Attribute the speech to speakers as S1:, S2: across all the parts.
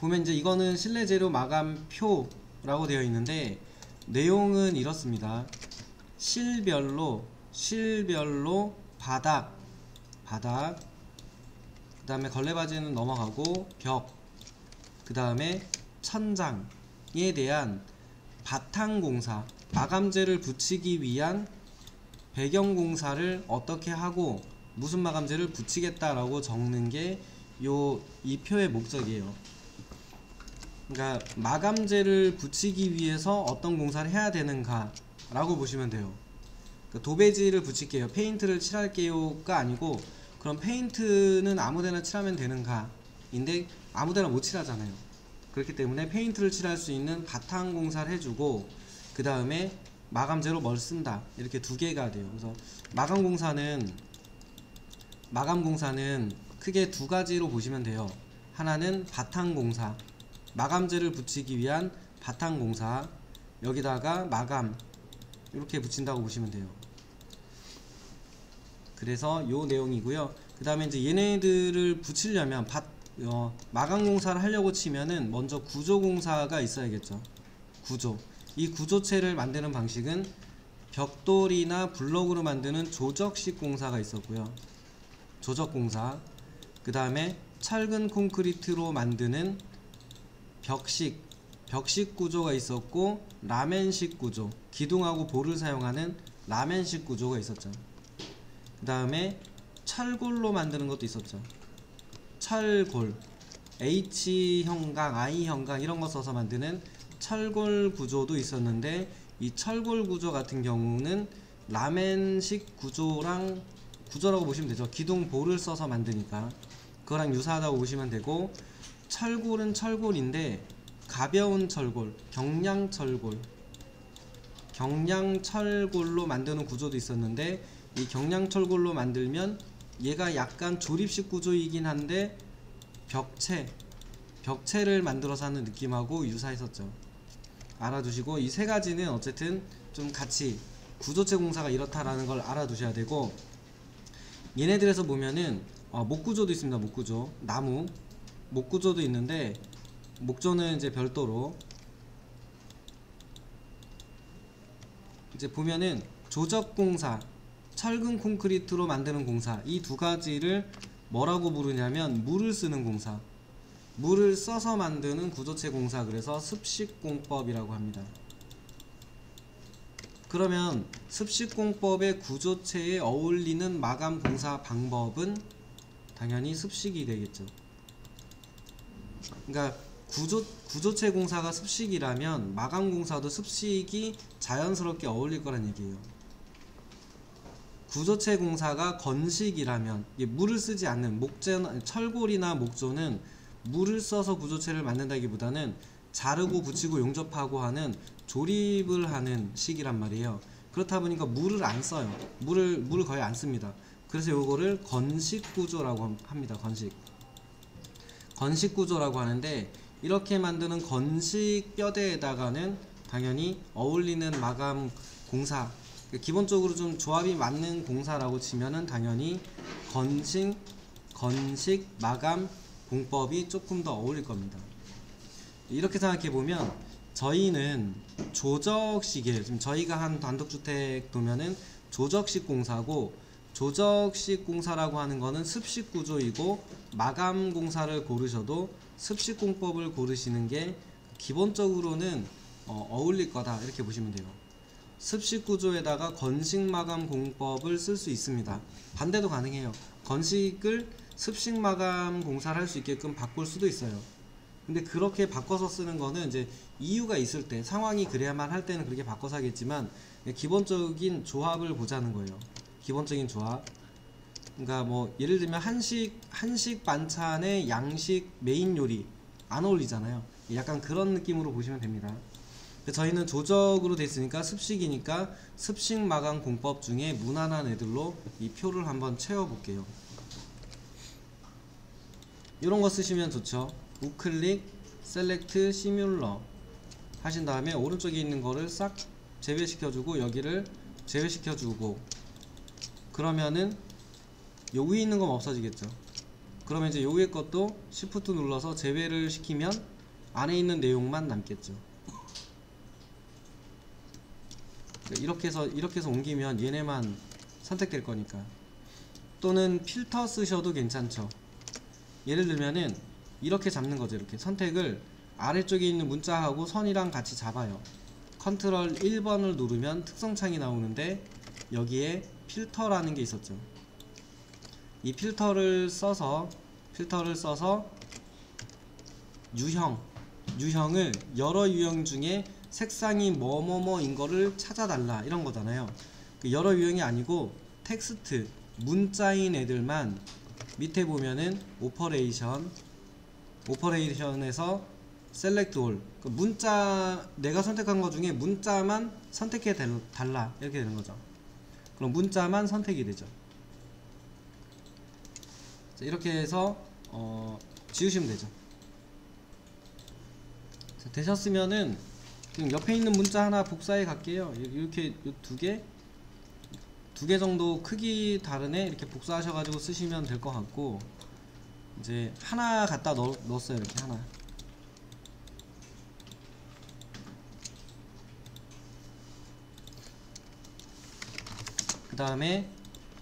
S1: 보면 이제 이거는 실내 재료 마감표라고 되어 있는데 내용은 이렇습니다. 실별로 바닥 그 다음에 걸레바지는 넘어가고 벽, 그 다음에 천장에 대한 바탕공사, 마감재를 붙이기 위한 배경공사를 어떻게 하고 무슨 마감재를 붙이겠다라고 적는 게 이 표의 목적이에요. 그러니까 마감재를 붙이기 위해서 어떤 공사를 해야 되는가 라고 보시면 돼요. 그러니까 도배지를 붙일게요, 페인트를 칠할게요가 아니고 그럼 페인트는 아무데나 칠하면 되는가 인데 아무데나 못 칠하잖아요. 그렇기 때문에 페인트를 칠할 수 있는 바탕 공사를 해주고 그 다음에 마감재로 뭘 쓴다, 이렇게 두 개가 돼요. 그래서 마감 공사는 크게 두 가지로 보시면 돼요. 하나는 바탕 공사, 마감재를 붙이기 위한 바탕 공사, 여기다가 마감 이렇게 붙인다고 보시면 돼요. 그래서 요 내용이고요. 그 다음에 이제 얘네들을 붙이려면 마감 공사를 하려고 치면은 먼저 구조 공사가 있어야겠죠. 이 구조체를 만드는 방식은 벽돌이나 블럭으로 만드는 조적식 공사가 있었고요. 조적 공사. 그 다음에 철근 콘크리트로 만드는 벽식 구조가 있었고, 라멘식 구조, 기둥하고 볼을 사용하는 라멘식 구조가 있었죠. 그 다음에 철골로 만드는 것도 있었죠. 철골, H형강, I형강 이런 거 써서 만드는 철골 구조도 있었는데, 이 철골 구조 같은 경우는 라멘식 구조라고 보시면 되죠. 기둥 볼을 써서 만드니까 그거랑 유사하다고 보시면 되고, 철골은 철골인데 가벼운 철골, 경량철골로 만드는 구조도 있었는데, 이 경량철골로 만들면 얘가 약간 조립식 구조이긴 한데 벽체를 만들어서 하는 느낌하고 유사했었죠. 알아두시고, 이 세 가지는 어쨌든 좀 같이 구조체 공사가 이렇다라는 걸 알아두셔야 되고, 얘네들에서 보면은 목구조도 있습니다. 목구조, 나무 목구조도 있는데, 목조는 이제 별도로 이제 보면은 조적공사, 철근 콘크리트로 만드는 공사, 이 두 가지를 뭐라고 부르냐면 물을 쓰는 공사, 물을 써서 만드는 구조체 공사, 그래서 습식공법이라고 합니다. 그러면 습식공법의 구조체에 어울리는 마감 공사 방법은 당연히 습식이 되겠죠. 그러니까 구조체 공사가 습식이라면 마감 공사도 습식이 자연스럽게 어울릴 거란 얘기예요. 구조체 공사가 건식이라면, 물을 쓰지 않는 철골이나 목조는 물을 써서 구조체를 만든다기보다는 자르고 붙이고 용접하고 하는 조립을 하는 식이란 말이에요. 그렇다 보니까 물을 안 써요. 물을 거의 안 씁니다. 그래서 요거를 건식 구조라고 합니다. 건식 구조라고 하는데, 이렇게 만드는 건식 뼈대에다가는 당연히 어울리는 마감 공사, 기본적으로 좀 조합이 맞는 공사라고 치면은 당연히 건식 마감 공법이 조금 더 어울릴 겁니다. 이렇게 생각해 보면 저희는 조적식이에요. 지금 저희가 한 단독주택 보면은 조적식 공사고, 조적식 공사라고 하는 거는 습식 구조이고, 마감 공사를 고르셔도 습식 공법을 고르시는 게 기본적으로는 어울릴 거다, 이렇게 보시면 돼요. 습식 구조에다가 건식 마감 공법을 쓸 수 있습니다. 반대도 가능해요. 건식을 습식 마감 공사를 할 수 있게끔 바꿀 수도 있어요. 근데 그렇게 바꿔서 쓰는 거는 이제 이유가 있을 때, 상황이 그래야만 할 때는 그렇게 바꿔서 하겠지만, 기본적인 조합을 보자는 거예요. 기본적인 조합. 그러니까 뭐 예를 들면 한식 반찬에 양식 메인 요리 안 어울리잖아요. 약간 그런 느낌으로 보시면 됩니다. 저희는 조적으로 돼 있으니까 습식이니까 습식 마감 공법 중에 무난한 애들로 이 표를 한번 채워 볼게요. 이런 거 쓰시면 좋죠. 우클릭, 셀렉트, 시뮬러 하신 다음에 오른쪽에 있는 거를 싹 제외시켜주고, 여기를 제외시켜주고, 그러면은 요 위에 있는 건 없어지겠죠. 그러면 이제 요 위에 것도 Shift 눌러서 제외를 시키면 안에 있는 내용만 남겠죠. 이렇게 해서 옮기면 얘네만 선택될 거니까. 또는 필터 쓰셔도 괜찮죠. 예를 들면은 이렇게 잡는 거죠. 이렇게 선택을 아래쪽에 있는 문자하고 선이랑 같이 잡아요. 컨트롤 1번을 누르면 특성창이 나오는데 여기에 필터라는 게 있었죠. 이 필터를 써서 유형을 여러 유형 중에 색상이 뭐뭐뭐인 거를 찾아달라 이런 거잖아요. 여러 유형이 아니고 텍스트 문자인 애들만 밑에 보면은 오퍼레이션에서 셀렉트 올, 문자 내가 선택한 것 중에 문자만 선택해 달라 이렇게 되는 거죠. 그럼 문자만 선택이 되죠. 자, 이렇게 해서 지우시면 되죠. 자, 되셨으면은 지금 옆에 있는 문자 하나 복사해 갈게요. 이렇게 두 개 정도 크기 다르네 이렇게 복사하셔가지고 쓰시면 될 것 같고, 이제 하나 갖다 넣었어요. 이렇게 하나. 그 다음에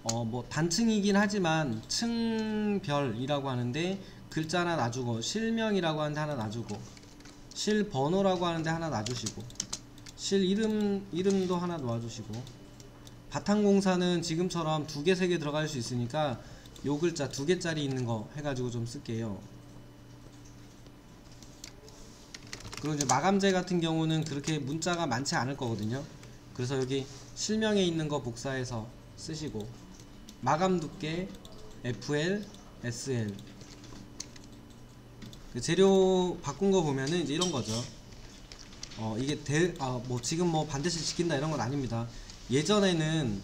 S1: 뭐 단층이긴 하지만 층별이라고 하는데 글자 하나 놔주고, 실명이라고 하는데 하나 놔주고, 실번호라고 하는데 하나 놔주시고, 실 이름도 하나 놔주시고, 바탕공사는 지금처럼 2개 3개 들어갈 수 있으니까 요 글자 2개짜리 있는 거 해가지고 좀 쓸게요. 그리고 이제 마감재 같은 경우는 그렇게 문자가 많지 않을 거거든요. 그래서 여기 실명에 있는 거 복사해서 쓰시고, 마감 두께 FL, SL. 재료 바꾼 거 보면은 이제 이런 거죠. 이게 뭐 지금 뭐 반드시 지킨다 이런 건 아닙니다. 예전에는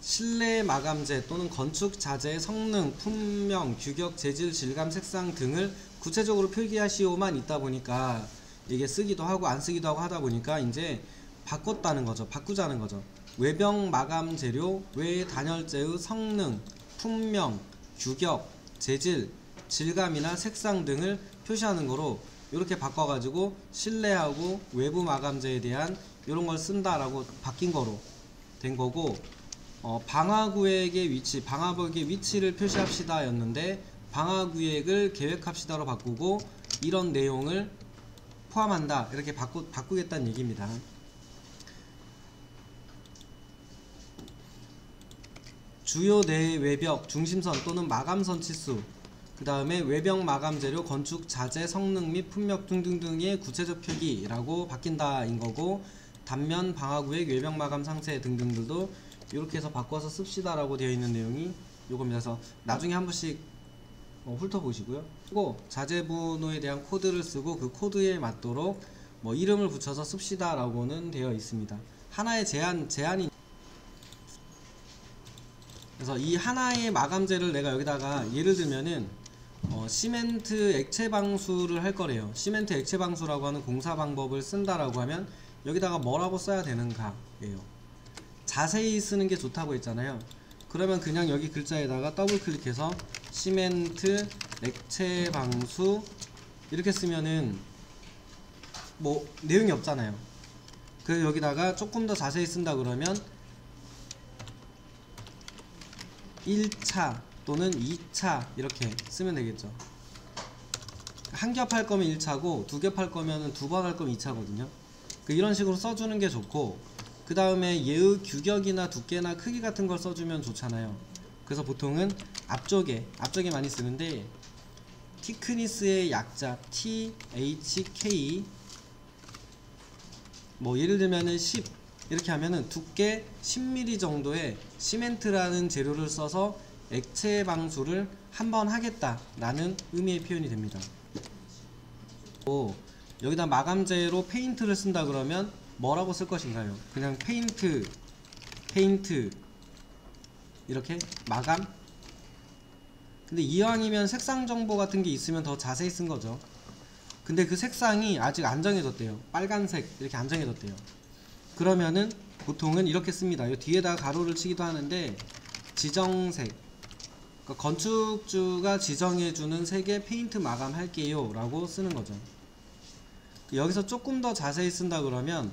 S1: 실내 마감재 또는 건축 자재의 성능, 품명, 규격, 재질, 질감, 색상 등을 구체적으로 표기하시오만 있다 보니까 이게 쓰기도 하고 안 쓰기도 하고 하다 보니까 이제 바꿨다는 거죠. 바꾸자는 거죠. 외벽 마감 재료 외 단열재의 성능, 품명, 규격, 재질, 질감이나 색상 등을 표시하는 거로 이렇게 바꿔가지고 실내하고 외부 마감재에 대한 이런 걸 쓴다라고 바뀐 거로 된 거고, 방화구역의 위치, 방화벽의 위치를 표시합시다 였는데 방화구역을 계획합시다로 바꾸고 이런 내용을 포함한다 이렇게 바꾸겠다는 얘기입니다. 주요 내외벽 중심선 또는 마감선 치수, 그 다음에 외벽 마감 재료, 건축 자재 성능 및 품격 등등등의 구체적 표기라고 바뀐다 인 거고, 단면 방화구역 외벽 마감 상세 등등들도 이렇게 해서 바꿔서 씁시다 라고 되어 있는 내용이 요겁니다. 그래서 나중에 한 번씩 훑어보시고요. 그리고 자재 번호에 대한 코드를 쓰고 그 코드에 맞도록 뭐 이름을 붙여서 씁시다 라고는 되어 있습니다. 하나의 제한이. 그래서 이 하나의 마감재를 내가 여기다가 예를 들면은 시멘트 액체 방수를 할 거래요. 시멘트 액체 방수라고 하는 공사 방법을 쓴다라고 하면 여기다가 뭐라고 써야 되는가예요. 자세히 쓰는 게 좋다고 했잖아요. 그러면 그냥 여기 글자에다가 더블 클릭해서 시멘트 액체 방수 이렇게 쓰면은 뭐 내용이 없잖아요. 그래서 여기다가 조금 더 자세히 쓴다 그러면 1차 또는 2차 이렇게 쓰면 되겠죠. 한 겹 할 거면 1차고 두 겹 할 거면 2번 할 거면 2차거든요. 이런 식으로 써주는 게 좋고, 그 다음에 얘의 규격이나 두께나 크기 같은 걸 써주면 좋잖아요. 그래서 보통은 앞쪽에 많이 쓰는데 티크니스의 약자 THK, 뭐 예를 들면은 10 이렇게 하면은 두께 10mm 정도의 시멘트라는 재료를 써서 액체 방수를 한번 하겠다 라는 의미의 표현이 됩니다. 여기다 마감재로 페인트를 쓴다 그러면 뭐라고 쓸 것인가요? 그냥 페인트 이렇게 마감. 근데 이왕이면 색상 정보 같은 게 있으면 더 자세히 쓴 거죠. 근데 그 색상이 아직 안 정해졌대요. 빨간색 이렇게 안 정해졌대요. 그러면은 보통은 이렇게 씁니다. 이 뒤에다가 가로를 치기도 하는데 지정색 그러니까 건축주가 지정해주는 색의 페인트 마감할게요 라고 쓰는 거죠. 여기서 조금 더 자세히 쓴다 그러면,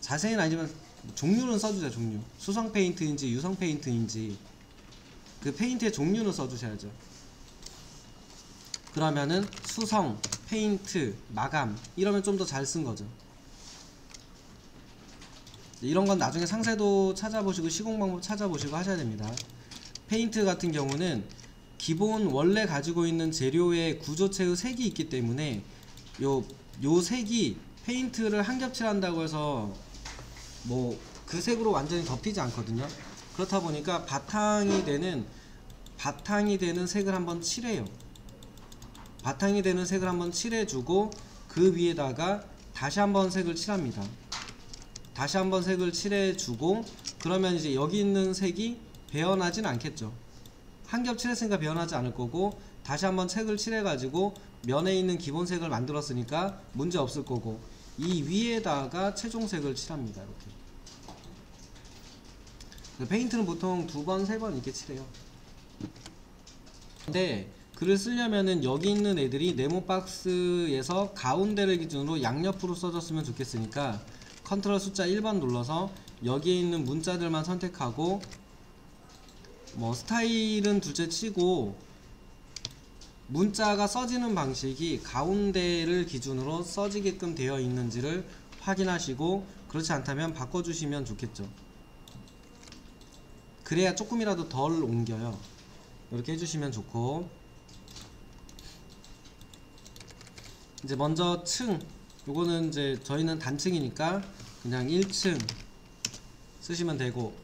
S1: 자세히는 아니지만 종류는 써주세요. 종류, 수성 페인트인지 유성 페인트인지 그 페인트의 종류는 써주셔야죠. 그러면은 수성, 페인트, 마감 이러면 좀 더 잘 쓴 거죠. 이런 건 나중에 상세도 찾아보시고 시공 방법 찾아보시고 하셔야 됩니다. 페인트 같은 경우는 기본 원래 가지고 있는 재료의 구조체의 색이 있기 때문에 요 색이 페인트를 한 겹칠한다고 해서 뭐 그 색으로 완전히 덮이지 않거든요. 그렇다 보니까 바탕이 되는 색을 한번 칠해요. 바탕이 되는 색을 한번 칠해주고 그 위에다가 다시 한번 색을 칠합니다. 다시 한번 색을 칠해주고, 그러면 이제 여기 있는 색이 배어나진 않겠죠. 한 겹 칠했으니까 배어나지 않을 거고, 다시 한번 색을 칠해가지고 면에 있는 기본 색을 만들었으니까 문제 없을 거고, 이 위에다가 최종색을 칠합니다. 이렇게. 페인트는 보통 2번, 3번 이렇게 칠해요. 근데 글을 쓰려면은 여기 있는 애들이 네모 박스에서 가운데를 기준으로 양옆으로 써줬으면 좋겠으니까 컨트롤 숫자 1번 눌러서 여기에 있는 문자들만 선택하고, 뭐 스타일은 둘째 치고 문자가 써지는 방식이 가운데를 기준으로 써지게끔 되어 있는지를 확인하시고, 그렇지 않다면 바꿔주시면 좋겠죠. 그래야 조금이라도 덜 옮겨요. 이렇게 해주시면 좋고, 이제 먼저 층, 요거는 이제 저희는 단층이니까 그냥 1층 쓰시면 되고,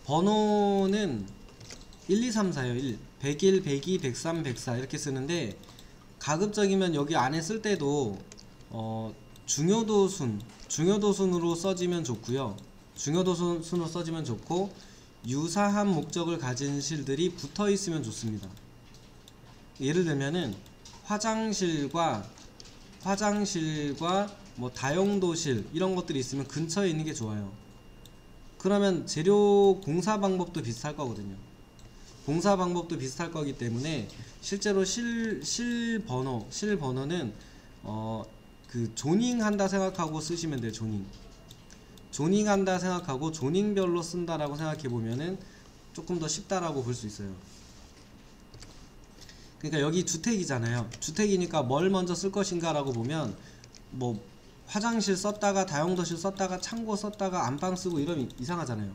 S1: 번호는 1, 2, 3, 4요. 100일, 102, 103, 104 이렇게 쓰는데, 가급적이면 여기 안에 쓸 때도 중요도순으로 써지면 좋고요. 중요도순으로 써지면 좋고, 유사한 목적을 가진 실들이 붙어 있으면 좋습니다. 예를 들면은 화장실과 뭐 다용도실 이런 것들이 있으면 근처에 있는 게 좋아요. 그러면 재료 공사 방법도 비슷할 거거든요. 공사 방법도 비슷할 거기 때문에 실제로 실 번호는 그 조닝한다 생각하고 쓰시면 돼요. 조닝한다 생각하고 조닝별로 쓴다라고 생각해 보면은 조금 더 쉽다라고 볼 수 있어요. 그러니까 여기 주택이잖아요. 주택이니까 뭘 먼저 쓸 것인가 라고 보면, 뭐 화장실 썼다가 다용도실 썼다가 창고 썼다가 안방 쓰고 이러면 이상하잖아요.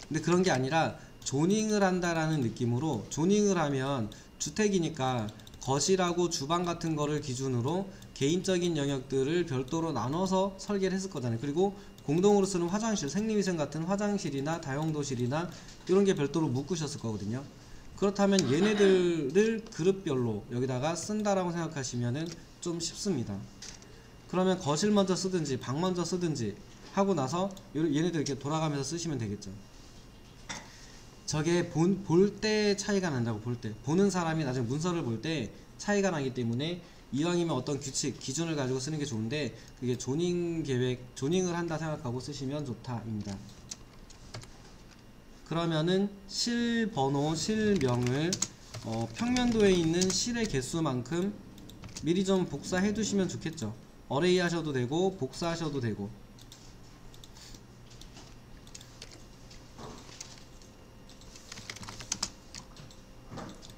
S1: 근데 그런 게 아니라 조닝을 한다라는 느낌으로, 조닝을 하면 주택이니까 거실하고 주방 같은 거를 기준으로 개인적인 영역들을 별도로 나눠서 설계를 했을 거잖아요. 그리고 공동으로 쓰는 화장실, 생리위생 같은 화장실이나 다용도실이나 이런 게 별도로 묶으셨을 거거든요. 그렇다면 얘네들을 그룹별로 여기다가 쓴다라고 생각하시면은 좀 쉽습니다. 그러면 거실 먼저 쓰든지 방 먼저 쓰든지 하고 나서 얘네들 이렇게 돌아가면서 쓰시면 되겠죠. 저게 볼 때 차이가 난다고. 보는 사람이 나중에 문서를 볼 때 차이가 나기 때문에 이왕이면 어떤 규칙, 기준을 가지고 쓰는 게 좋은데, 그게 조닝을 한다 생각하고 쓰시면 좋다입니다. 그러면은 실 번호, 실명을 평면도에 있는 실의 개수만큼 미리 좀 복사해 두시면 좋겠죠. 어레이 하셔도 되고 복사하셔도 되고.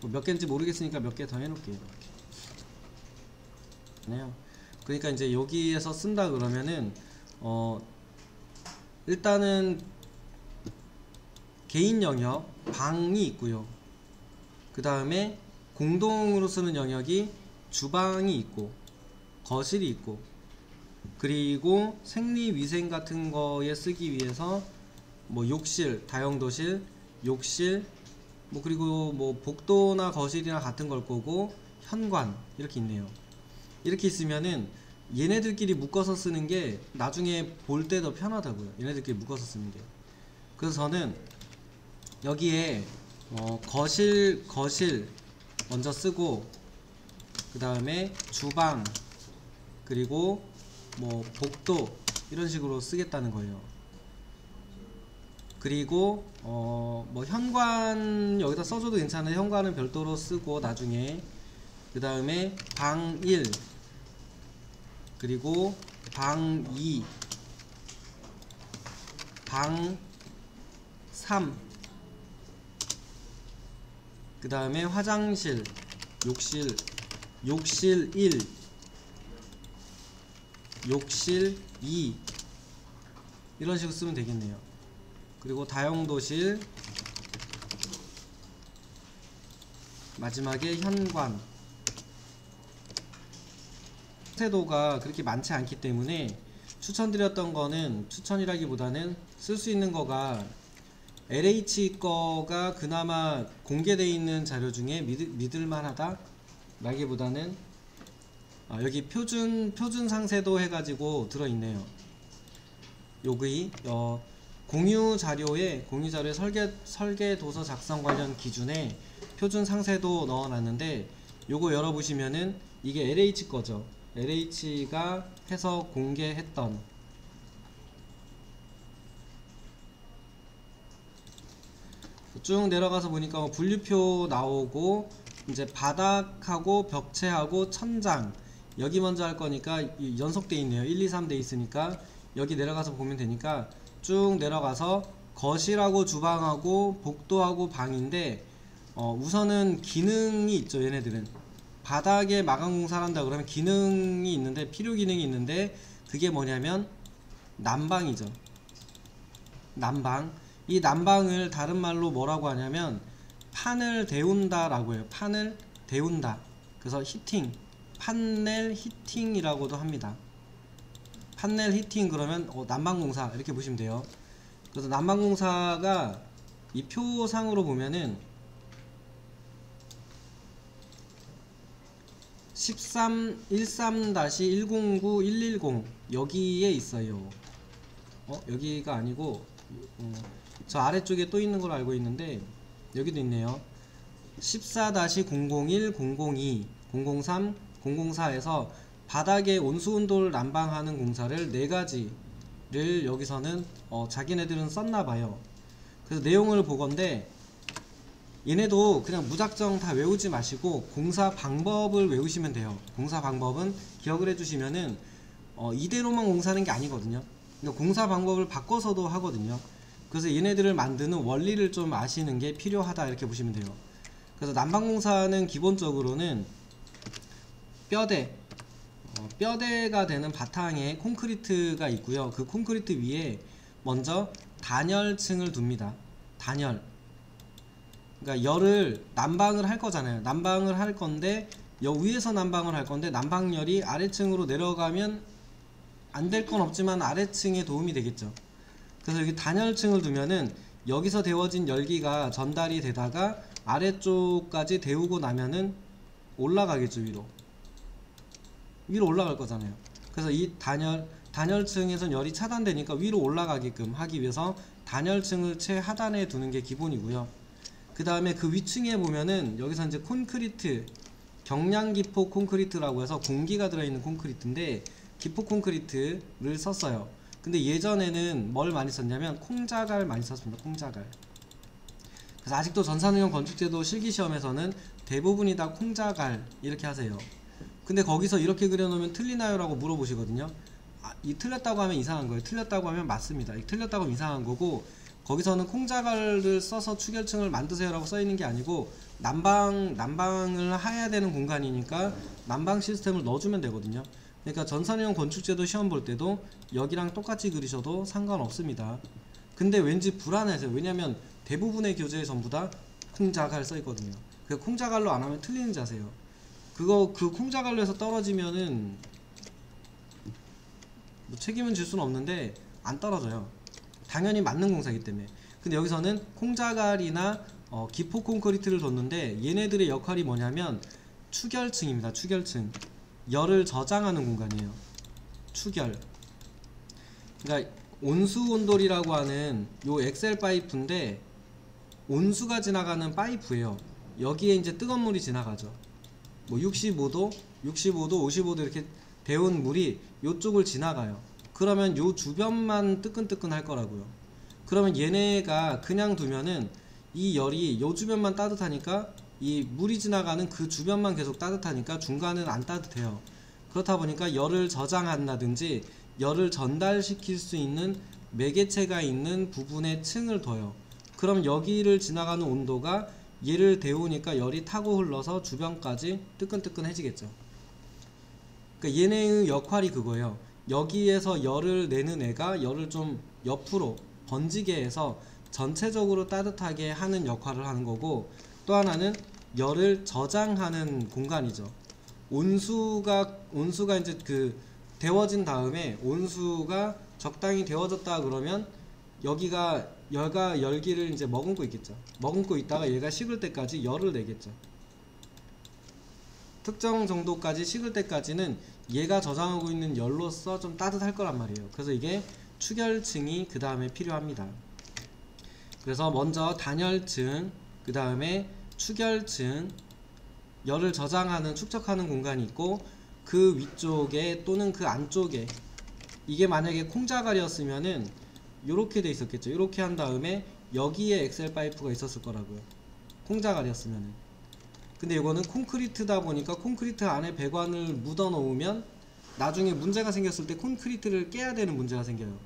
S1: 몇 개인지 모르겠으니까 몇 개 더 해놓을게요. 그러니까 이제 여기에서 쓴다 그러면은 일단은 개인 영역, 방이 있고요. 그 다음에 공동으로 쓰는 영역이 주방이 있고 거실이 있고, 그리고 생리위생 같은 거에 쓰기 위해서 뭐 욕실, 다용도실, 욕실, 뭐 그리고 뭐 복도나 거실이나 같은 걸 거고, 현관 이렇게 있네요. 이렇게 있으면은 얘네들끼리 묶어서 쓰는 게 나중에 볼 때 더 편하다고요. 얘네들끼리 묶어서 쓰는 게. 그래서 저는 여기에 거실 먼저 쓰고, 그 다음에 주방, 그리고 뭐 복도 이런 식으로 쓰겠다는 거예요. 그리고 뭐 현관 여기다 써줘도 괜찮아요. 현관은 별도로 쓰고 나중에. 그 다음에 방 1, 그리고 방 2, 방 3, 그 다음에 화장실, 욕실, 욕실 1, 욕실 2, 이런 식으로 쓰면 되겠네요. 그리고 다용도실, 마지막에 현관. 상세도가 그렇게 많지 않기 때문에 추천드렸던 거는, 추천이라기보다는 쓸 수 있는 거가 LH 거가 그나마 공개되어 있는 자료 중에 믿을만하다 라기보다는 여기 표준 상세도 해가지고 들어있네요. 여기 공유 자료에 설계 도서 작성 관련 기준에 표준 상세도 넣어놨는데, 요거 열어보시면은 이게 LH 거죠. LH가 해서 공개했던, 쭉 내려가서 보니까 뭐 분류표 나오고, 이제 바닥하고 벽체하고 천장, 여기 먼저 할 거니까 연속돼 있네요. 1, 2, 3 돼 있으니까 여기 내려가서 보면 되니까 쭉 내려가서 거실하고 주방하고 복도하고 방인데, 우선은 기능이 있죠. 얘네들은 바닥에 마감 공사를 한다 그러면 기능이 있는데, 필요 기능이 있는데, 그게 뭐냐면 난방이죠. 난방. 이 난방을 다른 말로 뭐라고 하냐면 판을 데운다 라고 해요. 판을 데운다. 그래서 히팅, 판넬 히팅이라고도 합니다. 판넬 히팅 그러면 난방공사 이렇게 보시면 돼요. 그래서 난방공사가 이 표상으로 보면은 13-109-110 여기에 있어요. 여기가 아니고 저 아래쪽에 또 있는 걸 알고 있는데, 여기도 있네요. 14-001, 002, 003, 004에서 바닥에 온수온돌 난방하는 공사를 4가지를 여기서는 자기네들은 썼나봐요. 그래서 내용을 보건데, 얘네도 그냥 무작정 다 외우지 마시고 공사 방법을 외우시면 돼요. 공사 방법은 기억을 해주시면은 이대로만 공사하는 게 아니거든요. 그러니까 공사 방법을 바꿔서도 하거든요. 그래서 얘네들을 만드는 원리를 좀 아시는 게 필요하다 이렇게 보시면 돼요. 그래서 난방공사는 기본적으로는 뼈대가 되는 바탕에 콘크리트가 있고요. 그 콘크리트 위에 먼저 단열층을 둡니다. 단열. 그러니까 열을 난방을 할 거잖아요. 난방을 할 건데 위에서 난방을 할 건데, 난방열이 아래층으로 내려가면 안 될 건 없지만 아래층에 도움이 되겠죠. 그래서 여기 단열층을 두면은 여기서 데워진 열기가 전달이 되다가 아래쪽까지 데우고 나면은 올라가겠죠. 위로 올라갈 거잖아요. 그래서 이 단열층에선 열이 차단되니까 위로 올라가게끔 하기 위해서 단열층을 최하단에 두는 게 기본이고요. 그 다음에 그 위층에 보면은 여기서 이제 콘크리트, 경량기포 콘크리트라고 해서 공기가 들어있는 콘크리트인데, 기포 콘크리트를 썼어요. 근데 예전에는 뭘 많이 썼냐면 콩자갈 많이 썼습니다. 콩자갈. 그래서 아직도 전산운영 건축제도 실기시험에서는 대부분이 다 콩자갈 이렇게 하세요. 근데 거기서 이렇게 그려놓으면 틀리나요? 라고 물어보시거든요. 이 틀렸다고 하면 이상한 거예요. 틀렸다고 하면 맞습니다. 틀렸다고 하면 이상한 거고, 거기서는 콩자갈을 써서 추결층을 만드세요 라고 써있는 게 아니고, 난방을 해야 되는 공간이니까 난방 시스템을 넣어주면 되거든요. 그러니까 전산형 건축제도 시험 볼 때도 여기랑 똑같이 그리셔도 상관없습니다. 근데 왠지 불안해서요. 왜냐면 대부분의 교재에 전부 다 콩자갈 써있거든요. 그 콩자갈로 안 하면 틀리는 자세요. 그 콩자갈로 해서 떨어지면은 뭐 책임은 질 수는 없는데 안 떨어져요. 당연히 맞는 공사이기 때문에. 근데 여기서는 콩자갈이나 기포 콘크리트를 뒀는데, 얘네들의 역할이 뭐냐면 추결층입니다. 추결층. 열을 저장하는 공간이에요. 추결. 그러니까 온수온돌이라고 하는 요 엑셀 파이프인데, 온수가 지나가는 파이프예요. 여기에 이제 뜨거운 물이 지나가죠. 뭐 65도, 55도 이렇게 데운 물이 요쪽을 지나가요. 그러면 요 주변만 뜨끈뜨끈 할 거라고요. 그러면 얘네가 그냥 두면은 이 열이 요 주변만 따뜻하니까 이 물이 지나가는 그 주변만 계속 따뜻하니까 중간은 안 따뜻해요. 그렇다 보니까 열을 저장한다든지 열을 전달시킬 수 있는 매개체가 있는 부분에 층을 둬요. 그럼 여기를 지나가는 온도가 얘를 데우니까 열이 타고 흘러서 주변까지 뜨끈뜨끈해지겠죠. 그러니까 얘네의 역할이 그거예요. 여기에서 열을 내는 애가 열을 좀 옆으로 번지게 해서 전체적으로 따뜻하게 하는 역할을 하는 거고, 또 하나는 열을 저장하는 공간이죠. 온수가 이제 그 데워진 다음에 온수가 적당히 데워졌다 그러면 여기가 열기를 이제 머금고 있겠죠. 머금고 있다가 얘가 식을 때까지 열을 내겠죠. 특정 정도까지 식을 때까지는 얘가 저장하고 있는 열로서 좀 따뜻할 거란 말이에요. 그래서 이게 축열층이 그 다음에 필요합니다. 그래서 먼저 단열층, 그 다음에 축열층, 열을 저장하는 축적하는 공간이 있고, 그 위쪽에 또는 그 안쪽에, 이게 만약에 콩자갈이었으면은 요렇게 돼 있었겠죠. 요렇게 한 다음에 여기에 엑셀 파이프가 있었을 거라고요. 콩자갈이었으면은. 근데 이거는 콘크리트다 보니까 콘크리트 안에 배관을 묻어 놓으면 나중에 문제가 생겼을 때 콘크리트를 깨야 되는 문제가 생겨요.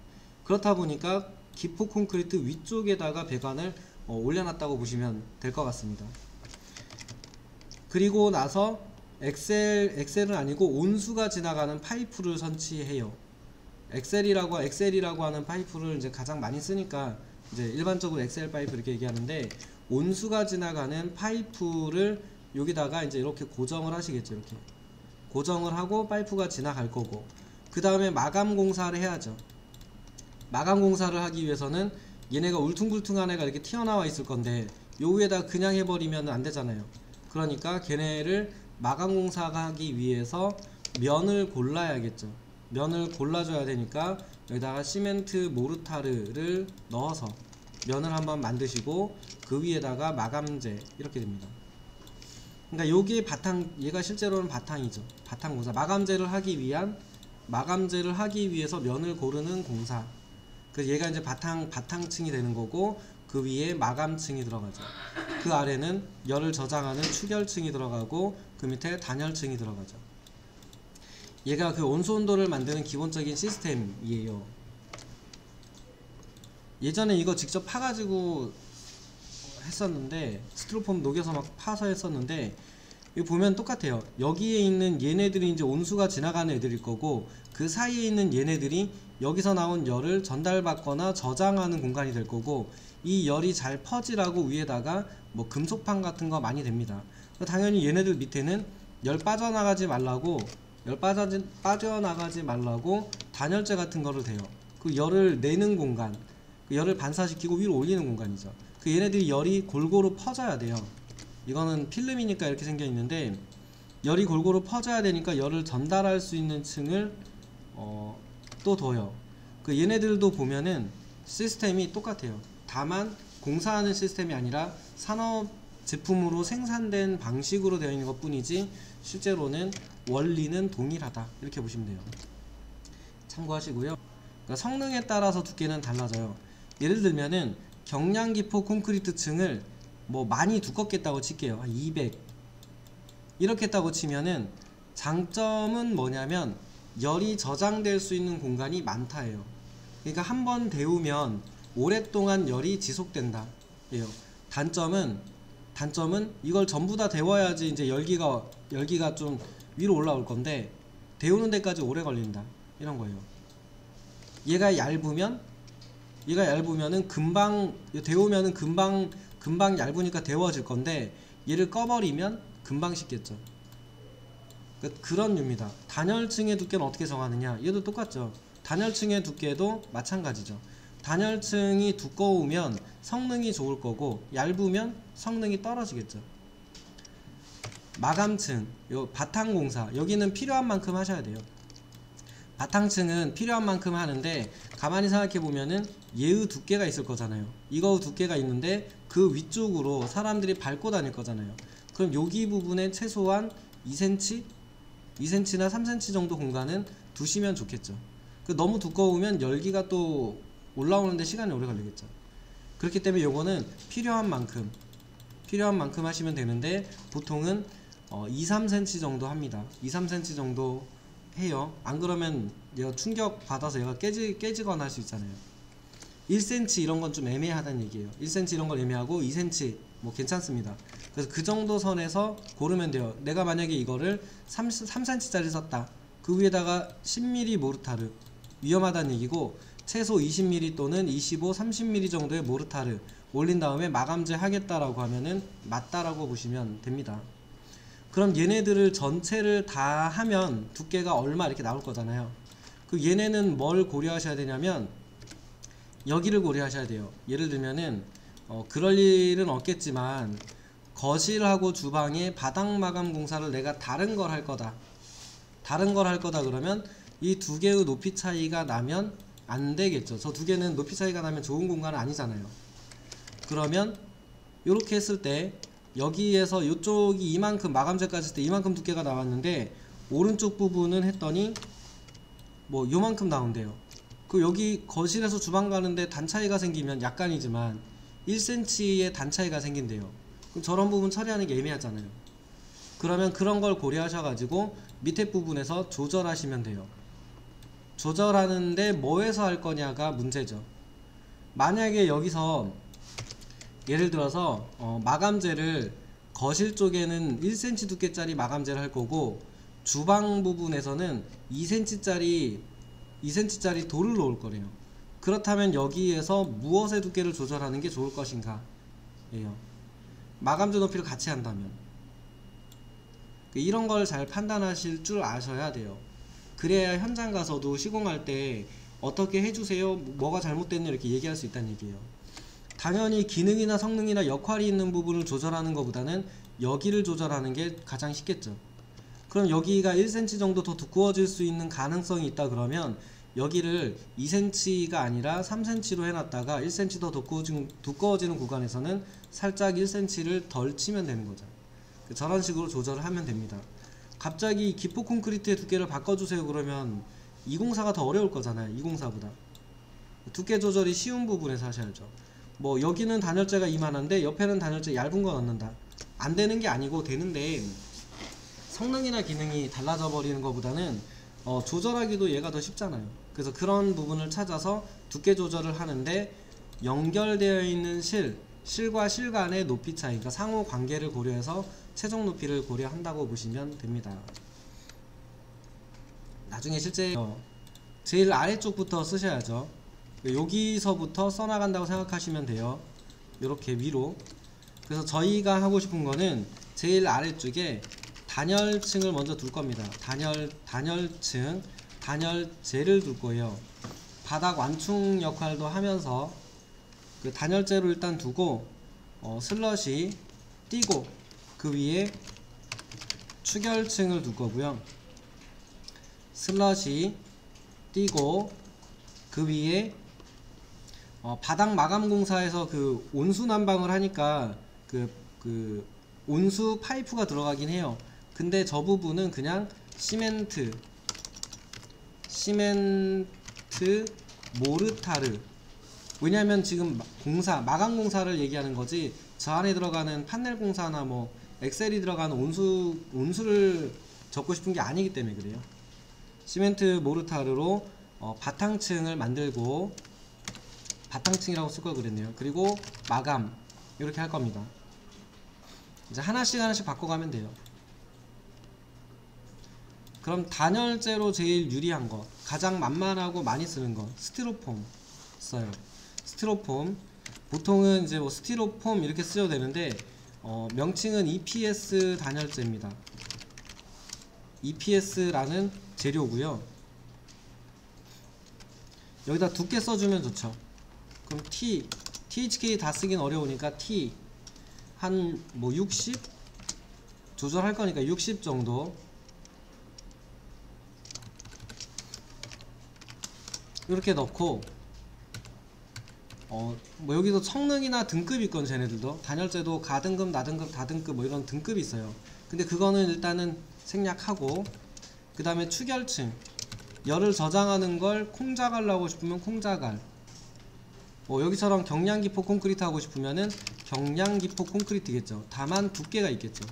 S1: 그렇다 보니까 기포 콘크리트 위쪽에다가 배관을 올려놨다고 보시면 될 것 같습니다. 그리고 나서 엑셀은 아니고 온수가 지나가는 파이프를 설치해요. 엑셀이라고 하는 파이프를 이제 가장 많이 쓰니까 이제 일반적으로 엑셀 파이프 이렇게 얘기하는데, 온수가 지나가는 파이프를 여기다가 이제 이렇게 고정을 하시겠죠. 이렇게 고정을 하고 파이프가 지나갈 거고, 그 다음에 마감 공사를 해야죠. 마감 공사를 하기 위해서는 얘네가 울퉁불퉁한 애가 이렇게 튀어나와 있을 건데 요 위에다 그냥 해버리면 안 되잖아요. 그러니까 걔네를 마감 공사하기 위해서 면을 골라야겠죠. 면을 골라줘야 되니까 여기다가 시멘트 모르타르를 넣어서 면을 한번 만드시고, 그 위에다가 마감재 이렇게 됩니다. 그러니까 요게 얘가 실제로는 바탕이죠. 바탕 공사. 마감재를 하기 위해서 면을 고르는 공사. 그래서 얘가 이제 바탕층이 되는 거고, 그 위에 마감층이 들어가죠. 그 아래는 열을 저장하는 축열층이 들어가고, 그 밑에 단열층이 들어가죠. 얘가 그 온수 온도를 만드는 기본적인 시스템이에요. 예전에 이거 직접 파가지고 했었는데, 스티로폼 녹여서 막 파서 했었는데, 여기 보면 똑같아요. 여기에 있는 얘네들이 이제 온수가 지나가는 애들일 거고, 그 사이에 있는 얘네들이 여기서 나온 열을 전달받거나 저장하는 공간이 될 거고, 이 열이 잘 퍼지라고 위에다가 뭐 금속판 같은 거 많이 됩니다. 당연히 얘네들 밑에는 열 빠져나가지 말라고 단열재 같은 거를 대요. 그 열을 내는 공간, 그 열을 반사시키고 위로 올리는 공간이죠. 그 얘네들이 열이 골고루 퍼져야 돼요. 이거는 필름이니까 이렇게 생겨 있는데, 열이 골고루 퍼져야 되니까 열을 전달할 수 있는 층을 또 둬요. 그 얘네들도 보면은 시스템이 똑같아요. 다만 공사하는 시스템이 아니라 산업 제품으로 생산된 방식으로 되어 있는 것 뿐이지, 실제로는 원리는 동일하다, 이렇게 보시면 돼요. 참고하시고요. 그러니까 성능에 따라서 두께는 달라져요. 예를 들면은 경량기포 콘크리트 층을 뭐 많이 두껍겠다고 칠게요. 한 200 이렇게 했다고 치면은 장점은 뭐냐면 열이 저장될 수 있는 공간이 많다예요. 그러니까 한번 데우면 오랫동안 열이 지속된다 예요. 단점은 이걸 전부 다 데워야지 이제 열기가 좀 위로 올라올 건데, 데우는 데까지 오래 걸린다, 이런 거예요. 얘가 얇으면은 데우면은 금방 얇으니까 데워질 건데, 얘를 꺼버리면 금방 식겠죠. 그런 류입니다. 단열층의 두께는 어떻게 정하느냐? 얘도 똑같죠. 단열층의 두께도 마찬가지죠. 단열층이 두꺼우면 성능이 좋을 거고, 얇으면 성능이 떨어지겠죠. 마감층, 요 바탕공사, 여기는 필요한 만큼 하셔야 돼요. 바탕층은 필요한 만큼 하는데, 가만히 생각해 보면은 얘의 두께가 있을 거잖아요. 이거 두께가 있는데 그 위쪽으로 사람들이 밟고 다닐 거잖아요. 그럼 여기 부분에 최소한 2cm? 2cm나 3cm 정도 공간은 두시면 좋겠죠. 너무 두꺼우면 열기가 또 올라오는데 시간이 오래 걸리겠죠. 그렇기 때문에 요거는 필요한 만큼 하시면 되는데 보통은 2-3cm 정도 합니다. 2-3cm 정도 해요. 안 그러면 얘가 충격 받아서 얘가 깨지거나 할 수 있잖아요. 1cm 이런 건 좀 애매하다는 얘기예요. 1cm 이런 걸 애매하고 2cm 뭐 괜찮습니다. 그래서 그 정도 선에서 고르면 돼요. 내가 만약에 이거를 3cm 짜리 썼다. 그 위에다가 10mm 모르타르, 위험하다는 얘기고, 최소 20mm 또는 25, 30mm 정도의 모르타르 올린 다음에 마감재 하겠다라고 하면은 맞다라고 보시면 됩니다. 그럼 얘네들을 전체를 다 하면 두께가 얼마 이렇게 나올 거잖아요. 그 얘네는 뭘 고려하셔야 되냐면 여기를 고려하셔야 돼요. 예를 들면은 그럴 일은 없겠지만 거실하고 주방의 바닥 마감 공사를 내가 다른 걸 할 거다 그러면 이 두 개의 높이 차이가 나면 안 되겠죠. 저 두 개는 높이 차이가 나면 좋은 공간은 아니잖아요. 그러면 이렇게 했을 때 여기에서 이쪽이 이만큼 마감재까지 했을 때 이만큼 두께가 나왔는데 오른쪽 부분은 했더니 뭐 요만큼 나온대요. 그 여기 거실에서 주방 가는데 단 차이가 생기면 약간이지만 1cm의 단 차이가 생긴대요. 그럼 저런 부분 처리하는 게 애매하잖아요. 그러면 그런 걸 고려하셔가지고 밑에 부분에서 조절하시면 돼요. 조절하는데 뭐에서 할 거냐가 문제죠. 만약에 여기서 예를 들어서 마감재를 거실 쪽에는 1cm 두께짜리 마감재를 할 거고 주방 부분에서는 2cm짜리 돌을 놓을 거래요. 그렇다면 여기에서 무엇의 두께를 조절하는 게 좋을 것인가 예요. 마감재 높이를 같이 한다면 이런 걸 잘 판단하실 줄 아셔야 돼요. 그래야 현장 가서도 시공할 때 어떻게 해주세요, 뭐가 잘못됐냐 이렇게 얘기할 수 있다는 얘기예요. 당연히 기능이나 성능이나 역할이 있는 부분을 조절하는 것보다는 여기를 조절하는 게 가장 쉽겠죠. 그럼 여기가 1cm 정도 더 두꺼워질 수 있는 가능성이 있다 그러면 여기를 2cm가 아니라 3cm로 해놨다가 1cm 더 두꺼워지는 구간에서는 살짝 1cm를 덜 치면 되는 거죠. 저런 식으로 조절을 하면 됩니다. 갑자기 기포 콘크리트의 두께를 바꿔주세요 그러면 204가 더 어려울 거잖아요. 204보다 두께 조절이 쉬운 부분에서 하셔야죠. 뭐 여기는 단열재가 이만한데 옆에는 단열재 얇은 거 넣는다, 안 되는 게 아니고 되는데 성능이나 기능이 달라져 버리는 것보다는 조절하기도 얘가 더 쉽잖아요. 그래서 그런 부분을 찾아서 두께 조절을 하는데 연결되어 있는 실과 실 간의 높이 차이, 그러니까 상호 관계를 고려해서 최종 높이를 고려한다고 보시면 됩니다. 나중에 실제 제일 아래쪽부터 쓰셔야죠. 여기서부터 써나간다고 생각하시면 돼요. 이렇게 위로. 그래서 저희가 하고 싶은 거는 제일 아래쪽에 단열층을 먼저 둘 겁니다. 단열층, 단열재를 둘 거예요. 바닥 완충 역할도 하면서 그 단열재로 일단 두고 슬럿이 띄고 그 위에 추결층을 둘 거고요. 슬럿이 띄고 그 위에 바닥 마감 공사에서 그 온수 난방을 하니까 그 온수 파이프가 들어가긴 해요. 근데 저 부분은 그냥 시멘트 모르타르, 왜냐면 지금 마감 공사를 얘기하는 거지 저 안에 들어가는 판넬 공사나 뭐 엑셀이 들어가는 온수를 적고 싶은 게 아니기 때문에 그래요. 시멘트 모르타르로 바탕층을 만들고, 바탕층이라고 쓸 걸 그랬네요. 그리고 마감 이렇게 할 겁니다. 이제 하나씩 바꿔가면 돼요. 그럼 단열재로 제일 유리한 거, 가장 만만하고 많이 쓰는 거 스티로폼 써요. 스티로폼 보통은 이제 뭐 스티로폼 이렇게 쓰셔도 되는데 명칭은 EPS 단열재입니다. EPS라는 재료고요. 여기다 두께 써주면 좋죠. 그럼 THK 다 쓰긴 어려우니까 T 한 뭐 60 조절할 거니까 60 정도 이렇게 넣고 뭐 여기도 성능이나 등급이 있건 쟤네들도 단열재도 가등급, 나등급, 다등급 뭐 이런 등급이 있어요. 근데 그거는 일단은 생략하고, 그 다음에 추결층, 열을 저장하는 걸 콩자갈로 하고 싶으면 콩자갈, 여기처럼 경량기포 콘크리트 하고 싶으면은 경량기포 콘크리트겠죠. 다만 두께가 있겠죠.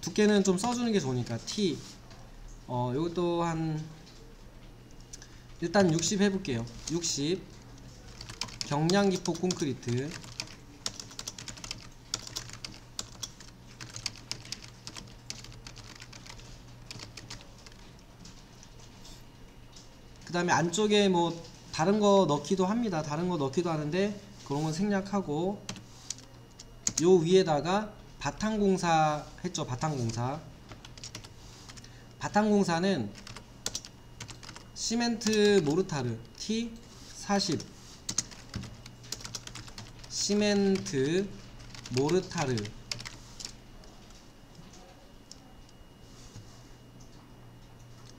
S1: 두께는 좀 써주는 게 좋으니까 T 요것도 한 일단 60 해볼게요. 60 경량기포 콘크리트. 그 다음에 안쪽에 뭐 다른 거 넣기도 합니다. 다른 거 넣기도 하는데 그런 건 생략하고, 요 위에다가 바탕공사 했죠. 바탕공사는 시멘트 모르타르 T40 시멘트 모르타르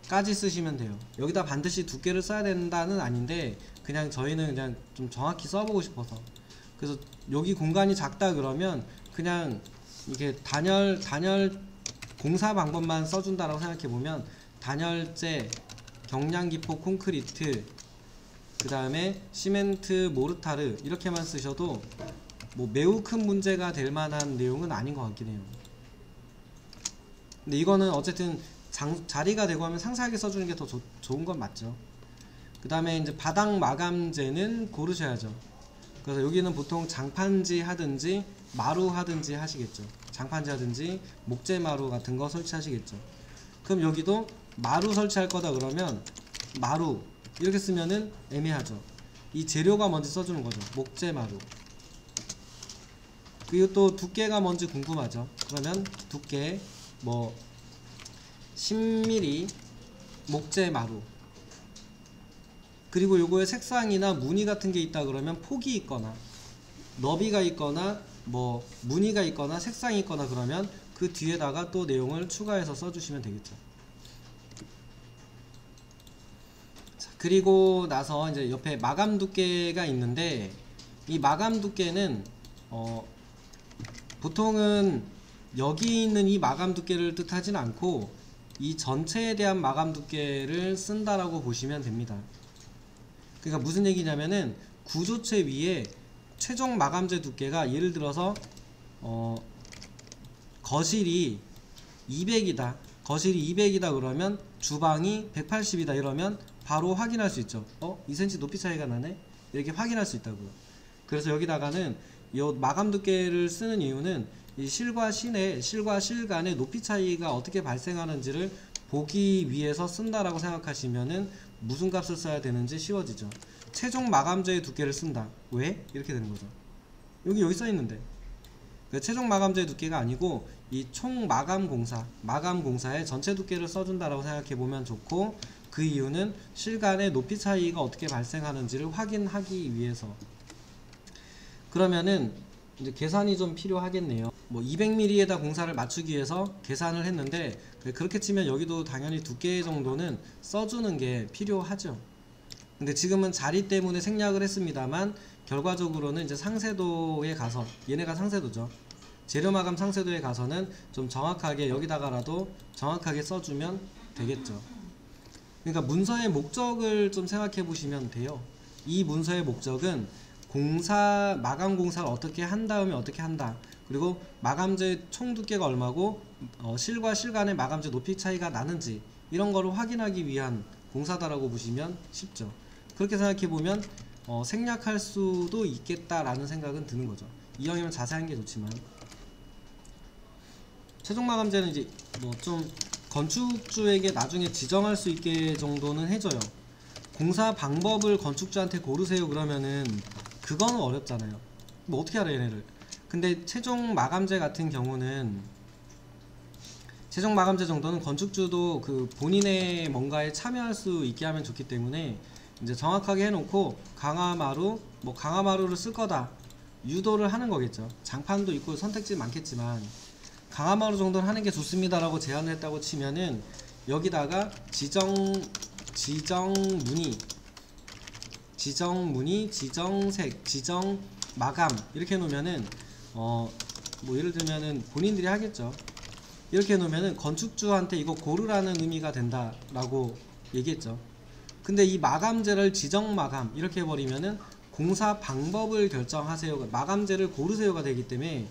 S1: 까지 쓰시면 돼요. 여기다 반드시 두께를 써야 된다는 아닌데 그냥 저희는 그냥 좀 정확히 써보고 싶어서, 그래서 여기 공간이 작다 그러면 그냥 이게 단열 공사 방법만 써준다라고 생각해보면 단열재, 경량기포 콘크리트, 그 다음에 시멘트 모르타르 이렇게만 쓰셔도 뭐 매우 큰 문제가 될 만한 내용은 아닌 것 같긴 해요. 근데 이거는 어쨌든 자리가 되고 하면 상세하게 써주는 게 더 좋은 건 맞죠. 그 다음에 이제 바닥 마감재는 고르셔야죠. 그래서 여기는 보통 장판지 하든지 마루 하든지 하시겠죠. 장판지 하든지 목재 마루 같은 거 설치하시겠죠. 그럼 여기도 마루 설치할 거다 그러면 마루 이렇게 쓰면은 애매하죠. 이 재료가 뭔지 써주는 거죠. 목재 마루. 그리고 또 두께가 뭔지 궁금하죠. 그러면 두께 뭐 10mm 목재 마루. 그리고 요거에 색상이나 무늬 같은 게 있다 그러면 폭이 있거나 너비가 있거나 뭐 무늬가 있거나 색상이 있거나 그러면 그 뒤에다가 또 내용을 추가해서 써주시면 되겠죠. 자, 그리고 나서 이제 옆에 마감 두께가 있는데, 이 마감 두께는 보통은 여기 있는 이 마감 두께를 뜻하진 않고 이 전체에 대한 마감 두께를 쓴다라고 보시면 됩니다. 그러니까 무슨 얘기냐면은 구조체 위에 최종 마감재 두께가 예를 들어서 거실이 200이다 거실이 200이다 그러면 주방이 180이다 이러면 바로 확인할 수 있죠. 2cm 높이 차이가 나네 이렇게 확인할 수 있다고요. 그래서 여기다가는 이 마감 두께를 쓰는 이유는 이 실과 실 간의 높이 차이가 어떻게 발생하는지를 보기 위해서 쓴다라고 생각하시면은 무슨 값을 써야 되는지 쉬워지죠. 최종 마감재의 두께를 쓴다. 왜? 이렇게 되는 거죠. 여기 써 있는데. 그러니까 최종 마감재의 두께가 아니고 이 총 마감 공사의 전체 두께를 써준다라고 생각해 보면 좋고, 그 이유는 실 간의 높이 차이가 어떻게 발생하는지를 확인하기 위해서. 그러면은 이제 계산이 좀 필요하겠네요. 뭐 200mm에다 공사를 맞추기 위해서 계산을 했는데, 그렇게 치면 여기도 당연히 두께 정도는 써주는 게 필요하죠. 근데 지금은 자리 때문에 생략을 했습니다만 결과적으로는 이제 상세도에 가서, 얘네가 상세도죠. 재료 마감 상세도에 가서는 좀 정확하게 여기다가라도 정확하게 써주면 되겠죠. 그러니까 문서의 목적을 좀 생각해 보시면 돼요. 이 문서의 목적은 마감 공사를 어떻게 한 다음에 어떻게 한다, 그리고 마감재 총 두께가 얼마고 실과 실 간의 마감재 높이 차이가 나는지 이런 거를 확인하기 위한 공사다라고 보시면 쉽죠. 그렇게 생각해 보면 생략할 수도 있겠다라는 생각은 드는 거죠. 이왕이면 자세한 게 좋지만, 최종 마감재는 이제 뭐 좀 건축주에게 나중에 지정할 수 있게 정도는 해줘요. 공사 방법을 건축주한테 고르세요 그러면은 그거는 어렵잖아요. 뭐 어떻게 알아요 얘네를. 근데 최종 마감재 같은 경우는, 최종 마감재 정도는 건축주도 그 본인의 뭔가에 참여할 수 있게 하면 좋기 때문에 이제 정확하게 해놓고 강화마루를 쓸 거다 유도를 하는 거겠죠. 장판도 있고 선택지 많겠지만 강화마루 정도는 하는 게 좋습니다 라고 제안을 했다고 치면은 여기다가 지정무늬, 지정색, 지정마감 이렇게 해놓으면은 뭐 예를 들면은 본인들이 하겠죠. 이렇게 해놓으면은 건축주한테 이거 고르라는 의미가 된다라고 얘기했죠. 근데 이 마감재를 지정마감 이렇게 해버리면은 공사 방법을 결정하세요, 마감재를 고르세요가 되기 때문에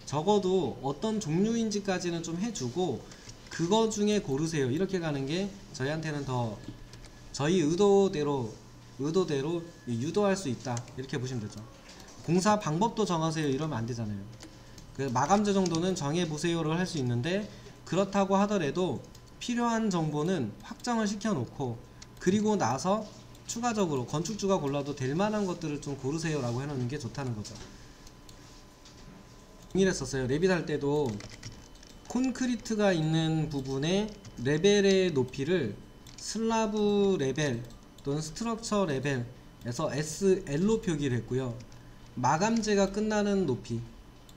S1: 적어도 어떤 종류인지까지는 좀 해주고 그거 중에 고르세요 이렇게 가는 게 저희한테는 더 저희 의도대로 유도할 수 있다 이렇게 보시면 되죠. 공사 방법도 정하세요 이러면 안 되잖아요. 그 마감재 정도는 정해보세요를 할 수 있는데, 그렇다고 하더라도 필요한 정보는 확정을 시켜 놓고 그리고 나서 추가적으로 건축주가 골라도 될 만한 것들을 좀 고르세요 라고 해놓는 게 좋다는 거죠. 동일했었어요. 레빗 할 때도 콘크리트가 있는 부분의 레벨의 높이를 슬라브 레벨 또는 스트럭처 레벨에서 SL로 표기를 했고요. 마감재가 끝나는 높이,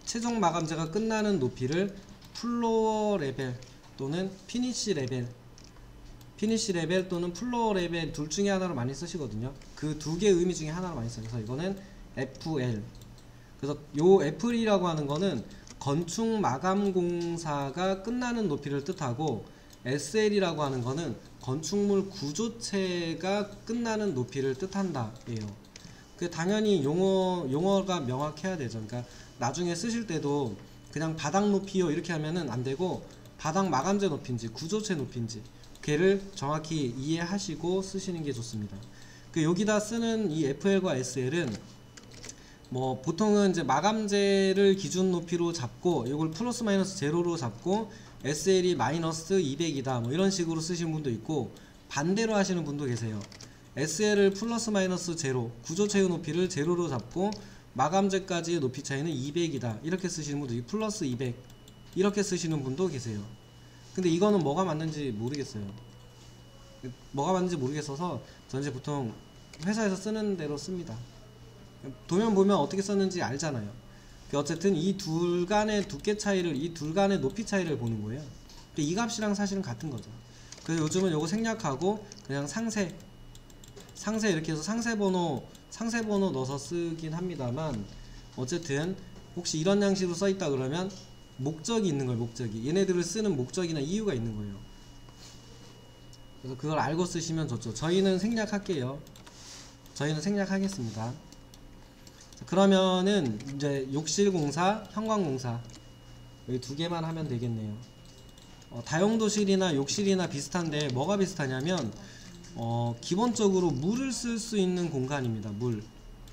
S1: 최종 마감재가 끝나는 높이를 플로어 레벨 또는 피니시 레벨 또는 플로어 레벨 둘 중에 하나로 많이 쓰시거든요. 그 두 개의 의미 중에 하나로 많이 써요. 그래서 이거는 FL. 그래서 요 FL이라고 하는 거는 건축 마감 공사가 끝나는 높이를 뜻하고, SL이라고 하는 거는 건축물 구조체가 끝나는 높이를 뜻한다 예요. 그 당연히 용어가 명확해야 되죠. 그러니까 나중에 쓰실 때도 그냥 바닥 높이요 이렇게 하면은 안 되고, 바닥 마감재 높이인지 구조체 높이인지 걔를 정확히 이해하시고 쓰시는 게 좋습니다. 그 여기다 쓰는 이 FL과 SL은 뭐 보통은 이제 마감재를 기준 높이로 잡고 이걸 플러스 마이너스 제로로 잡고 SL이 마이너스 200이다 뭐 이런 식으로 쓰시는 분도 있고, 반대로 하시는 분도 계세요. SL을 플러스 마이너스 제로, 구조체의 높이를 제로로 잡고 마감재까지의 높이 차이는 200이다 이렇게 쓰시는 분도 있고, 플러스 200 이렇게 쓰시는 분도 계세요. 근데 이거는 뭐가 맞는지 모르겠어요. 뭐가 맞는지 모르겠어서 저는 이제 보통 회사에서 쓰는 대로 씁니다. 도면 보면 어떻게 썼는지 알잖아요. 어쨌든 이 둘 간의 두께 차이를, 이 둘 간의 높이 차이를 보는 거예요. 이 값이랑 사실은 같은 거죠. 그래서 요즘은 요거 생략하고 그냥 상세 이렇게 해서 상세 번호 넣어서 쓰긴 합니다만, 어쨌든 혹시 이런 양식으로 써 있다 그러면 목적이 있는 거예요. 목적이, 얘네들을 쓰는 목적이나 이유가 있는 거예요. 그래서 그걸 알고 쓰시면 좋죠. 저희는 생략할게요. 저희는 생략하겠습니다. 그러면은 이제 욕실공사, 현관공사 여기 두 개만 하면 되겠네요. 다용도실이나 욕실이나 비슷한데 뭐가 비슷하냐면 기본적으로 물을 쓸 수 있는 공간입니다. 물.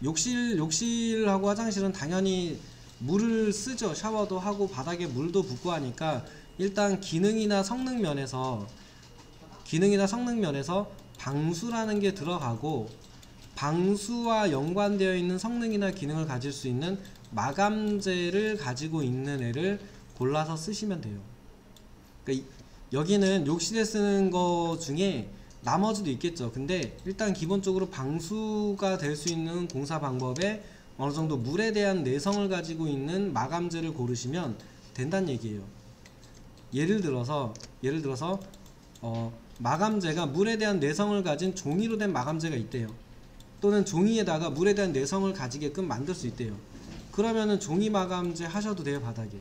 S1: 욕실하고 화장실은 당연히 물을 쓰죠. 샤워도 하고 바닥에 물도 붓고 하니까 일단 기능이나 성능 면에서 방수라는 게 들어가고, 방수와 연관되어 있는 성능이나 기능을 가질 수 있는 마감재를 가지고 있는 애를 골라서 쓰시면 돼요. 그러니까 여기는 욕실에 쓰는 거 중에 나머지도 있겠죠. 근데 일단 기본적으로 방수가 될 수 있는 공사 방법에 어느정도 물에 대한 내성을 가지고 있는 마감재를 고르시면 된다는 얘기예요. 예를 들어서 마감재가 물에 대한 내성을 가진 종이로 된 마감재가 있대요. 또는 종이에다가 물에 대한 내성을 가지게끔 만들 수 있대요. 그러면은 종이 마감재 하셔도 돼요, 바닥에.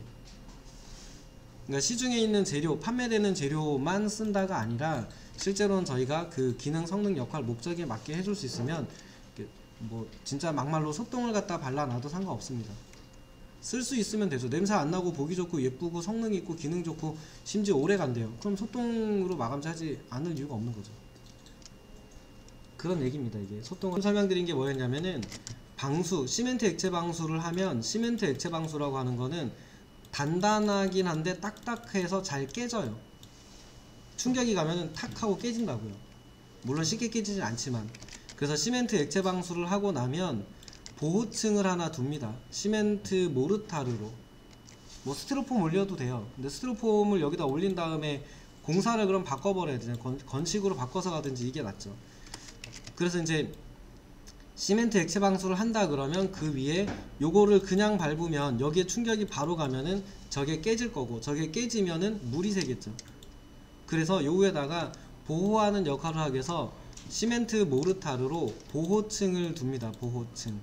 S1: 그러니까 시중에 있는 재료, 판매되는 재료만 쓴다가 아니라 실제로는 저희가 그 기능, 성능, 역할, 목적에 맞게 해줄 수 있으면 뭐 진짜 막말로 소똥을 갖다 발라놔도 상관없습니다. 쓸 수 있으면 되죠. 냄새 안 나고 보기 좋고 예쁘고 성능 있고 기능 좋고 심지어 오래 간대요. 그럼 소똥으로 마감재 하지 않을 이유가 없는 거죠. 그런 얘기입니다. 이게 소똥을 설명드린 게 뭐였냐면은, 방수, 시멘트 액체 방수를 하면, 시멘트 액체 방수라고 하는 거는 단단하긴 한데 딱딱해서 잘 깨져요. 충격이 가면은 탁 하고 깨진다고요. 물론 쉽게 깨지진 않지만. 그래서 시멘트 액체 방수를 하고 나면 보호층을 하나 둡니다. 시멘트 모르타르로. 뭐 스티로폼 올려도 돼요. 근데 스티로폼을 여기다 올린 다음에 공사를 그럼 바꿔버려야 되잖아요. 건식으로 바꿔서 가든지 이게 낫죠. 그래서 이제 시멘트 액체 방수를 한다 그러면 그 위에 요거를 그냥 밟으면 여기에 충격이 바로 가면은 저게 깨질 거고, 저게 깨지면은 물이 새겠죠. 그래서 요 위에다가 보호하는 역할을 하기 위해서 시멘트 모르타르로 보호층을 둡니다. 보호층.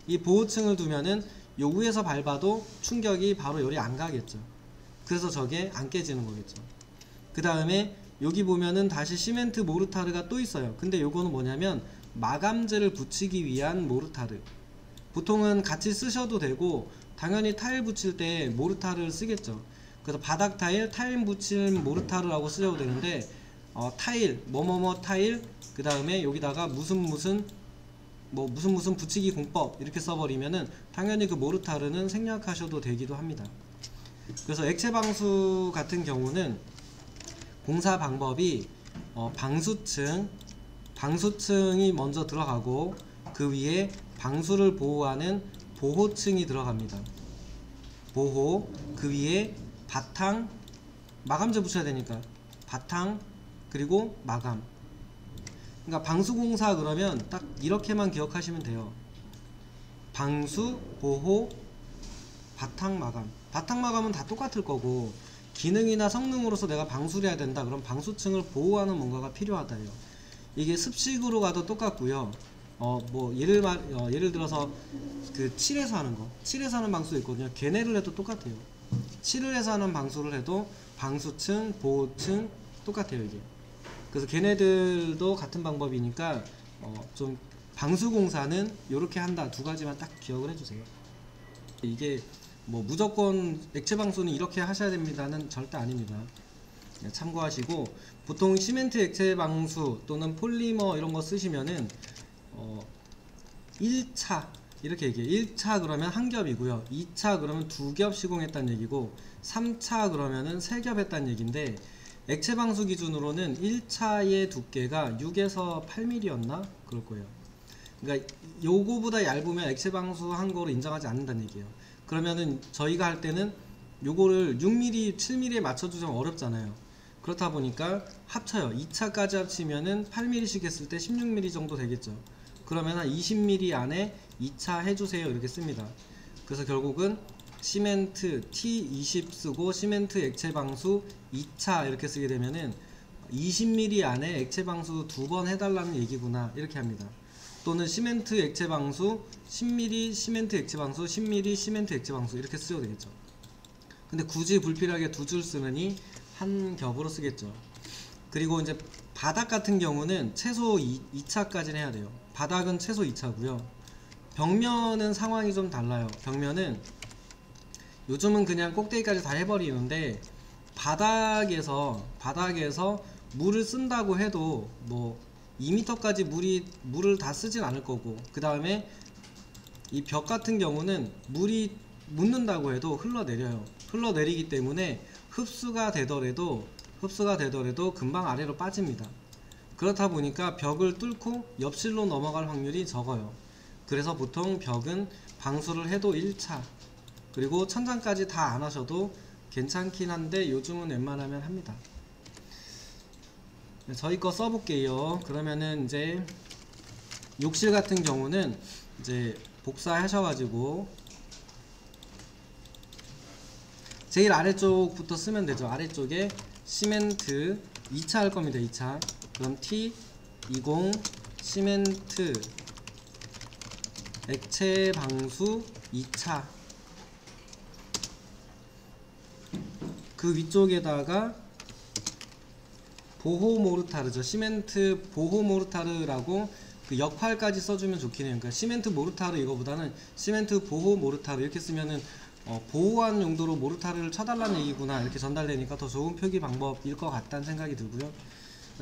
S1: 이 보호층을 두면은 요 위에서 밟아도 충격이 바로 열이 안 가겠죠. 그래서 저게 안 깨지는 거겠죠. 그 다음에 여기 보면은 다시 시멘트 모르타르가 또 있어요. 근데 요거는 뭐냐면 마감재를 붙이기 위한 모르타르. 보통은 같이 쓰셔도 되고 당연히 타일 붙일 때 모르타르를 쓰겠죠. 그래서 바닥 타일, 타일 붙일 모르타르라고 쓰셔도 되는데 타일, 뭐뭐뭐 타일, 그 다음에 여기다가 무슨 붙이기 공법 이렇게 써버리면은 당연히 그 모르타르는 생략하셔도 되기도 합니다. 그래서 액체 방수 같은 경우는 공사 방법이 방수층이 먼저 들어가고 그 위에 방수를 보호하는 보호층이 들어갑니다. 보호, 그 위에 바탕, 마감재 붙여야 되니까 바탕, 그리고 마감. 그러니까 방수공사 그러면 딱 이렇게만 기억하시면 돼요. 방수, 보호, 바탕, 마감. 바탕, 마감은 다 똑같을 거고 기능이나 성능으로서 내가 방수를 해야 된다 그럼 방수층을 보호하는 뭔가가 필요하다요. 이게 습식으로 가도 똑같고요. 예를 들어서 그 칠해서 하는 거, 칠해서 하는 방수도 있거든요. 걔네를 해도 똑같아요. 칠을 해서 하는 방수를 해도 방수층, 보호층 똑같아요. 이게. 그래서 걔네들도 같은 방법이니까 좀 방수공사는 이렇게 한다 두 가지만 딱 기억을 해주세요. 이게 뭐 무조건 액체 방수는 이렇게 하셔야 됩니다는 절대 아닙니다. 참고하시고, 보통 시멘트 액체 방수 또는 폴리머 이런 거 쓰시면은 1차 이렇게 얘기해요. 1차 그러면 한 겹이고요. 2차 그러면 두 겹 시공했다는 얘기고 3차 그러면은 세 겹 했다는 얘기인데, 액체 방수 기준으로는 1차의 두께가 6에서 8mm였나? 그럴 거예요. 그러니까 요거보다 얇으면 액체 방수 한 거로 인정하지 않는다는 얘기예요. 그러면은 저희가 할 때는 요거를 6mm, 7mm에 맞춰주면 어렵잖아요. 그렇다 보니까 합쳐요. 2차까지 합치면은 8mm씩 했을 때 16mm 정도 되겠죠. 그러면 한 20mm 안에 2차 해주세요 이렇게 씁니다. 그래서 결국은 시멘트 T20 쓰고 시멘트 액체 방수 2차 이렇게 쓰게 되면은 20mm 안에 액체 방수 2번 해달라는 얘기구나 이렇게 합니다. 또는 시멘트 액체 방수 10mm 시멘트 액체 방수 10mm 시멘트 액체 방수 이렇게 쓰셔도 되겠죠. 근데 굳이 불필요하게 두 줄 쓰느니 한 겹으로 쓰겠죠. 그리고 이제 바닥 같은 경우는 최소 2차까지는 해야 돼요. 바닥은 최소 2차고요. 벽면은 상황이 좀 달라요. 벽면은 요즘은 그냥 꼭대기까지 다 해버리는데 바닥에서 물을 쓴다고 해도 뭐 2m까지 물을 다 쓰진 않을 거고, 그 다음에 이 벽 같은 경우는 물이 묻는다고 해도 흘러내려요. 흘러내리기 때문에 흡수가 되더라도 금방 아래로 빠집니다. 그렇다 보니까 벽을 뚫고 옆실로 넘어갈 확률이 적어요. 그래서 보통 벽은 방수를 해도 1차, 그리고 천장까지 다 안 하셔도 괜찮긴 한데 요즘은 웬만하면 합니다. 저희 거 써볼게요. 그러면은 이제 욕실 같은 경우는 이제 복사하셔가지고 제일 아래쪽부터 쓰면 되죠. 아래쪽에 시멘트 2차 할 겁니다. 2차. 그럼 T20 시멘트 액체 방수 2차. 그 위쪽에다가 보호 모르타르죠. 시멘트 보호 모르타르라고 그 역할까지 써주면 좋긴 해요. 그러니까 시멘트 모르타르 이거보다는 시멘트 보호 모르타르 이렇게 쓰면은 보호한 용도로 모르타르를 쳐달라는 얘기구나 이렇게 전달되니까 더 좋은 표기 방법일 것 같다는 생각이 들고요.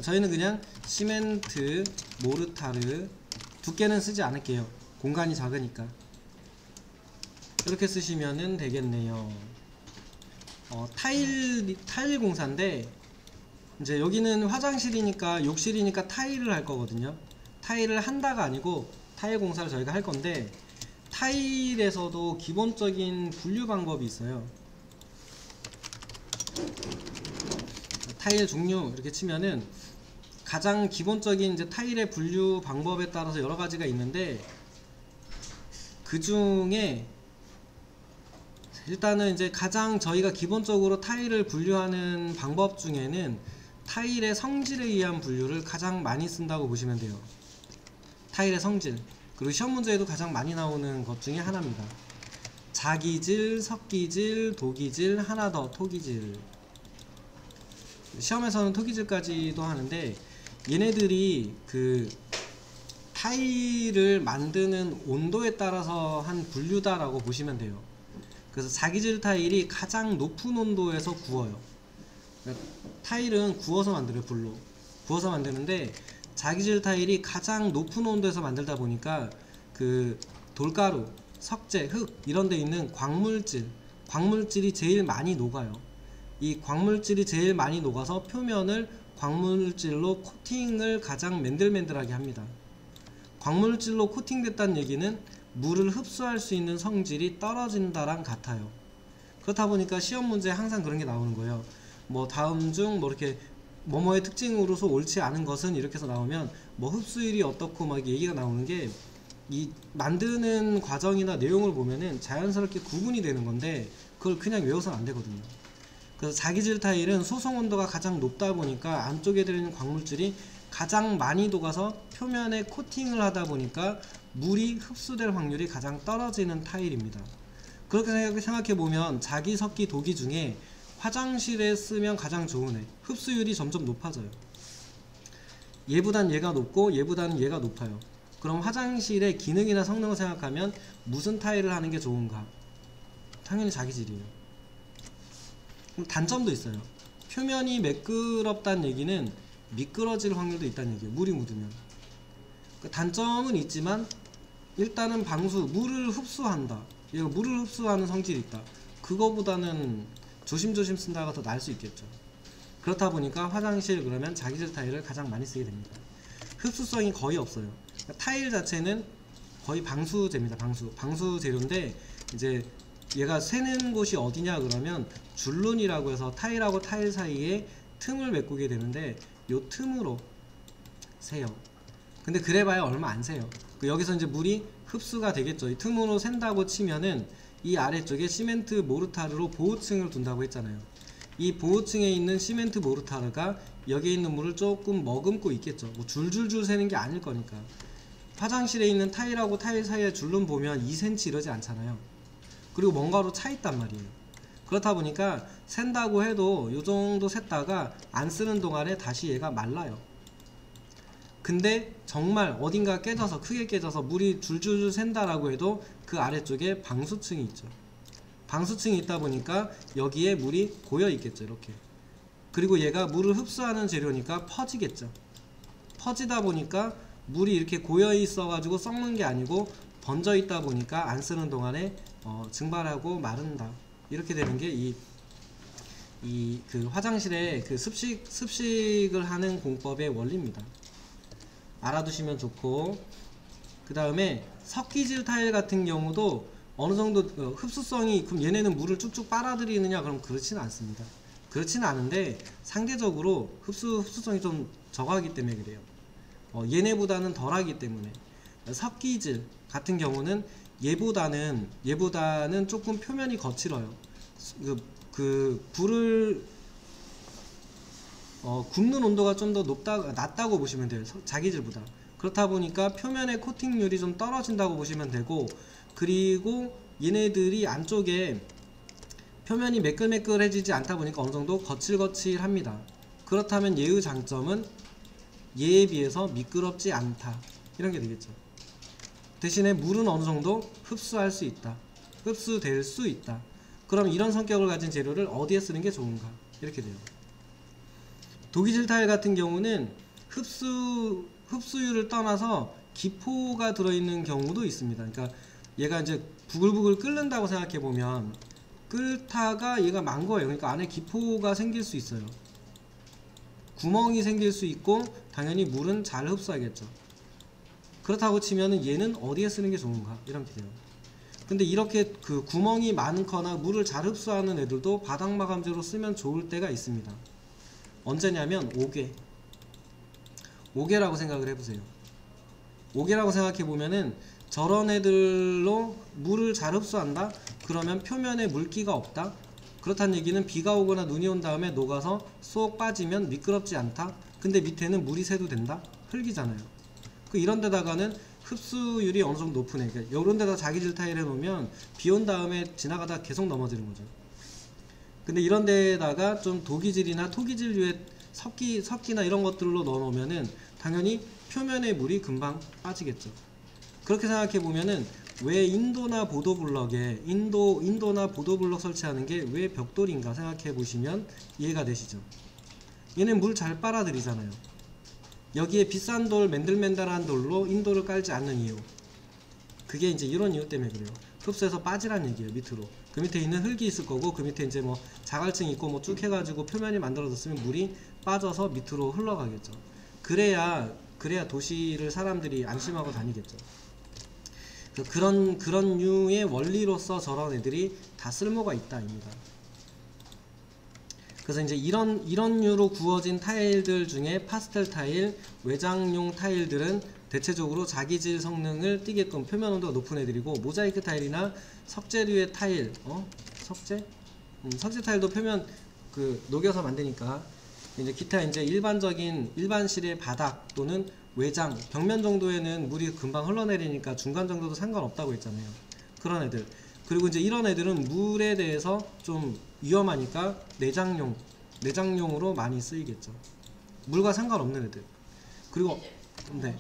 S1: 저희는 그냥 시멘트 모르타르, 두께는 쓰지 않을게요. 공간이 작으니까. 이렇게 쓰시면은 되겠네요. 타일 공사인데 이제 여기는 화장실이니까 욕실이니까 타일을 할 거거든요. 타일을 한다가 아니고 타일 공사를 저희가 할 건데, 타일에서도 기본적인 분류 방법이 있어요. 타일 종류 이렇게 치면은 가장 기본적인 이제 타일의 분류 방법에 따라서 여러 가지가 있는데, 그 중에 일단은 이제 가장 저희가 기본적으로 타일을 분류하는 방법 중에는 타일의 성질에 의한 분류를 가장 많이 쓴다고 보시면 돼요. 타일의 성질. 그리고 시험 문제에도 가장 많이 나오는 것 중에 하나입니다. 자기질, 석기질, 도기질, 하나 더 토기질. 시험에서는 토기질까지도 하는데, 얘네들이 그 타일을 만드는 온도에 따라서 한 분류다라고 보시면 돼요. 그래서 자기질 타일이 가장 높은 온도에서 구워요. 그러니까 타일은 구워서 만들어요. 불로 구워서 만드는데 자기질 타일이 가장 높은 온도에서 만들다 보니까 그 돌가루, 석재, 흙 이런 데 있는 광물질이 제일 많이 녹아요. 이 광물질이 제일 많이 녹아서 표면을 광물질로 코팅을 가장 맨들맨들하게 합니다. 광물질로 코팅됐다는 얘기는 물을 흡수할 수 있는 성질이 떨어진다랑 같아요. 그렇다 보니까 시험 문제에 항상 그런 게 나오는 거예요. 뭐 다음 중 뭐 이렇게 뭐뭐의 특징으로서 옳지 않은 것은 이렇게 해서 나오면 뭐 흡수율이 어떻고 막 얘기가 나오는 게 이 만드는 과정이나 내용을 보면은 자연스럽게 구분이 되는 건데 그걸 그냥 외워서는 안 되거든요. 그래서 자기질 타일은 소송 온도가 가장 높다 보니까 안쪽에 들어있는 광물질이 가장 많이 녹아서 표면에 코팅을 하다 보니까 물이 흡수될 확률이 가장 떨어지는 타일입니다. 그렇게 생각해 보면 자기 섞기 도기 중에 화장실에 쓰면 가장 좋은 애, 흡수율이 점점 높아져요. 얘보단 얘가 높고 얘보다는 얘가 높아요. 그럼 화장실의 기능이나 성능을 생각하면 무슨 타일을 하는 게 좋은가? 당연히 자기질이에요. 그럼 단점도 있어요. 표면이 매끄럽다는 얘기는 미끄러질 확률도 있다는 얘기예요. 물이 묻으면. 단점은 있지만 일단은 물을 흡수한다. 얘가 물을 흡수하는 성질이 있다. 그거보다는 조심조심 쓴다가 더 나을 수 있겠죠. 그렇다 보니까 화장실 그러면 자기질 타일을 가장 많이 쓰게 됩니다. 흡수성이 거의 없어요. 그러니까 타일 자체는 거의 방수재입니다. 방수 재료인데 이제 얘가 새는 곳이 어디냐 그러면 줄눈이라고 해서 타일하고 타일 사이에 틈을 메꾸게 되는데 요 틈으로 새요. 근데 그래봐야 얼마 안 새요. 여기서 이제 물이 흡수가 되겠죠. 이 틈으로 샌다고 치면은 이 아래쪽에 시멘트 모르타르로 보호층을 둔다고 했잖아요. 이 보호층에 있는 시멘트 모르타르가 여기에 있는 물을 조금 머금고 있겠죠. 뭐 줄줄줄 새는 게 아닐 거니까. 화장실에 있는 타일하고 타일 사이에 줄눈 보면 2cm 이러지 않잖아요. 그리고 뭔가로 차 있단 말이에요. 그렇다 보니까 샌다고 해도 요 정도 샜다가 안 쓰는 동안에 다시 얘가 말라요. 근데 정말 어딘가 깨져서 크게 깨져서 물이 줄줄줄 샌다라고 해도 그 아래쪽에 방수층이 있죠. 방수층이 있다 보니까 여기에 물이 고여 있겠죠. 이렇게. 그리고 얘가 물을 흡수하는 재료니까 퍼지겠죠. 퍼지다 보니까 물이 이렇게 고여 있어 가지고 썩는 게 아니고 번져 있다 보니까 안 쓰는 동안에 증발하고 마른다. 이렇게 되는 게 그 화장실의 그 습식을 하는 공법의 원리입니다. 알아두시면 좋고, 그 다음에 석기질 타일 같은 경우도 어느 정도 흡수성이, 그럼 얘네는 물을 쭉쭉 빨아들이느냐? 그럼 그렇지는 않습니다. 그렇지는 않은데 상대적으로 흡수성이 좀 적하기 때문에 그래요. 얘네보다는 덜하기 때문에. 석기질 같은 경우는 얘보다는 조금 표면이 거칠어요. 불을 굽는 온도가 좀 더 낮다고 보시면 돼요. 자기질보다. 그렇다 보니까 표면의 코팅률이 좀 떨어진다고 보시면 되고, 그리고 얘네들이 안쪽에 표면이 매끌매끌해지지 않다 보니까 어느 정도 거칠거칠합니다. 그렇다면 얘의 장점은 얘에 비해서 미끄럽지 않다. 이런 게 되겠죠. 대신에 물은 어느 정도 흡수할 수 있다. 흡수될 수 있다. 그럼 이런 성격을 가진 재료를 어디에 쓰는 게 좋은가? 이렇게 돼요. 도기질 타일 같은 경우는 흡수율을 떠나서 기포가 들어있는 경우도 있습니다. 그러니까 얘가 이제 부글부글 끓는다고 생각해 보면 끓다가 얘가 만 거예요. 그러니까 안에 기포가 생길 수 있어요. 구멍이 생길 수 있고 당연히 물은 잘 흡수하겠죠. 그렇다고 치면은 얘는 어디에 쓰는 게 좋은가? 이렇게 돼요. 근데 이렇게 그 구멍이 많거나 물을 잘 흡수하는 애들도 바닥 마감재로 쓰면 좋을 때가 있습니다. 언제냐면 옥외라고 생각을 해보세요. 옥외라고 생각해 보면은 저런 애들로 물을 잘 흡수한다? 그러면 표면에 물기가 없다? 그렇다는 얘기는 비가 오거나 눈이 온 다음에 녹아서 쏙 빠지면 미끄럽지 않다? 근데 밑에는 물이 새도 된다? 흙이잖아요. 이런 데다가는 흡수율이 어느 정도 높은 애, 그러니까 이런 데다 자기질 타일 해놓으면 비 온 다음에 지나가다 계속 넘어지는 거죠. 근데 이런 데다가 좀 도기질이나 토기질류의 석기나 이런 것들로 넣어놓으면은 당연히 표면의 물이 금방 빠지겠죠. 그렇게 생각해 보면은 왜 인도나 보도블럭에 인도나 보도블럭 설치하는 게 왜 벽돌인가 생각해 보시면 이해가 되시죠. 얘는 물 잘 빨아들이잖아요. 여기에 비싼 돌, 맨들맨들한 돌로 인도를 깔지 않는 이유, 그게 이제 이런 이유 때문에 그래요. 흡수해서 빠지란 얘기예요. 밑으로. 그 밑에 있는 흙이 있을 거고, 그 밑에 이제 뭐 자갈층 있고 뭐 쭉 해가지고 표면이 만들어졌으면 물이 빠져서 밑으로 흘러가겠죠. 그래야 도시를 사람들이 안심하고 다니겠죠. 그런 류의 원리로서 저런 애들이 다 쓸모가 있다입니다. 그래서 이제 이런 류로 구워진 타일들 중에 파스텔 타일, 외장용 타일들은 대체적으로 자기질 성능을 띠게끔 표면 온도가 높은 애들이고, 모자이크 타일이나 석재류의 타일, 석재 타일도 표면 녹여서 만드니까, 이제 기타 이제 일반실의 바닥 또는 외장, 벽면 정도에는 물이 금방 흘러내리니까 중간 정도도 상관없다고 했잖아요. 그런 애들. 그리고 이제 이런 애들은 물에 대해서 좀 위험하니까 내장용으로 많이 쓰이겠죠. 물과 상관없는 애들. 그리고 근데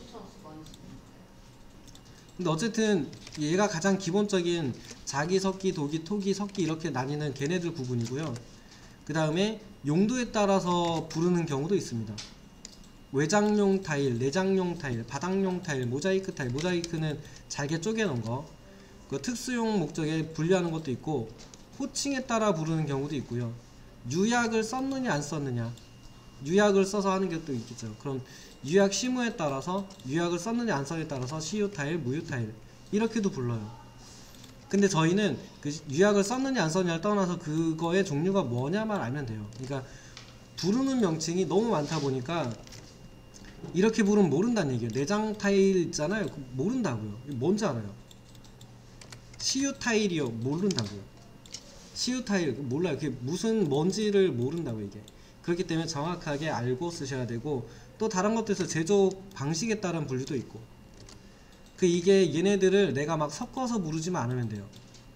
S1: 어쨌든 얘가 가장 기본적인 자기 석기, 도기, 토기, 석기 이렇게 나뉘는 걔네들 구분이고요. 그 다음에 용도에 따라서 부르는 경우도 있습니다. 외장용 타일, 내장용 타일, 바닥용 타일, 모자이크 타일. 모자이크는 잘게 쪼개놓은 거. 그 특수용 목적에 분류하는 것도 있고, 호칭에 따라 부르는 경우도 있고요. 유약을 썼느냐 안 썼느냐, 유약을 써서 하는 것도 있겠죠. 그럼 유약 시무에 따라서, 유약을 썼느냐 안 썼느냐에 따라서 시유 타일, 무유 타일 이렇게도 불러요. 근데 저희는 그 유약을 썼느냐 안 썼느냐를 떠나서 그거의 종류가 뭐냐만 알면 돼요. 그러니까 부르는 명칭이 너무 많다 보니까 이렇게 부르면 모른다는 얘기예요. 내장 타일 있잖아요. 모른다고요. 뭔지 알아요? 시유 타일이요. 모른다고요. 시유 타일 몰라요. 그게 뭔지를 모른다고 이게. 그렇기 때문에 정확하게 알고 쓰셔야 되고, 또 다른 것들에서 제조 방식에 따른 분류도 있고, 이게 얘네들을 내가 막 섞어서 부르지만 않으면 돼요.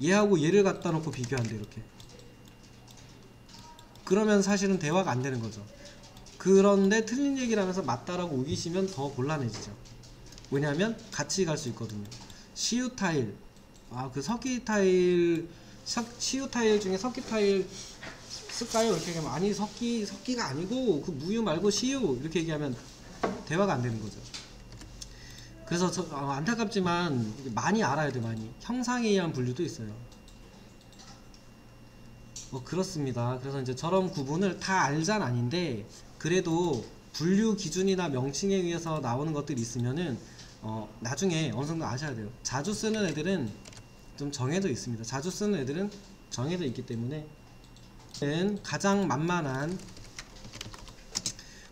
S1: 얘하고 얘를 갖다 놓고 비교한대 이렇게. 그러면 사실은 대화가 안 되는 거죠. 그런데 틀린 얘기를 하면서 맞다라고 우기시면 더 곤란해지죠. 왜냐하면 같이 갈 수 있거든요. 시유 타일, 그 석기 타일, 시유 타일 중에 석기 타일 쓸까요? 이렇게 얘기하면 아니 석기가 아니고 그 무유 말고 시유 이렇게 얘기하면 대화가 안 되는 거죠. 그래서 안타깝지만 많이 알아야 돼. 많이 형상에 의한 분류도 있어요. 그렇습니다. 그래서 이제 저런 구분을 다 알잔 아닌데, 그래도 분류 기준이나 명칭에 의해서 나오는 것들이 있으면은 나중에 어느 정도 아셔야 돼요. 자주 쓰는 애들은 좀 정해져 있습니다. 자주 쓰는 애들은 정해져 있기 때문에 가장 만만한,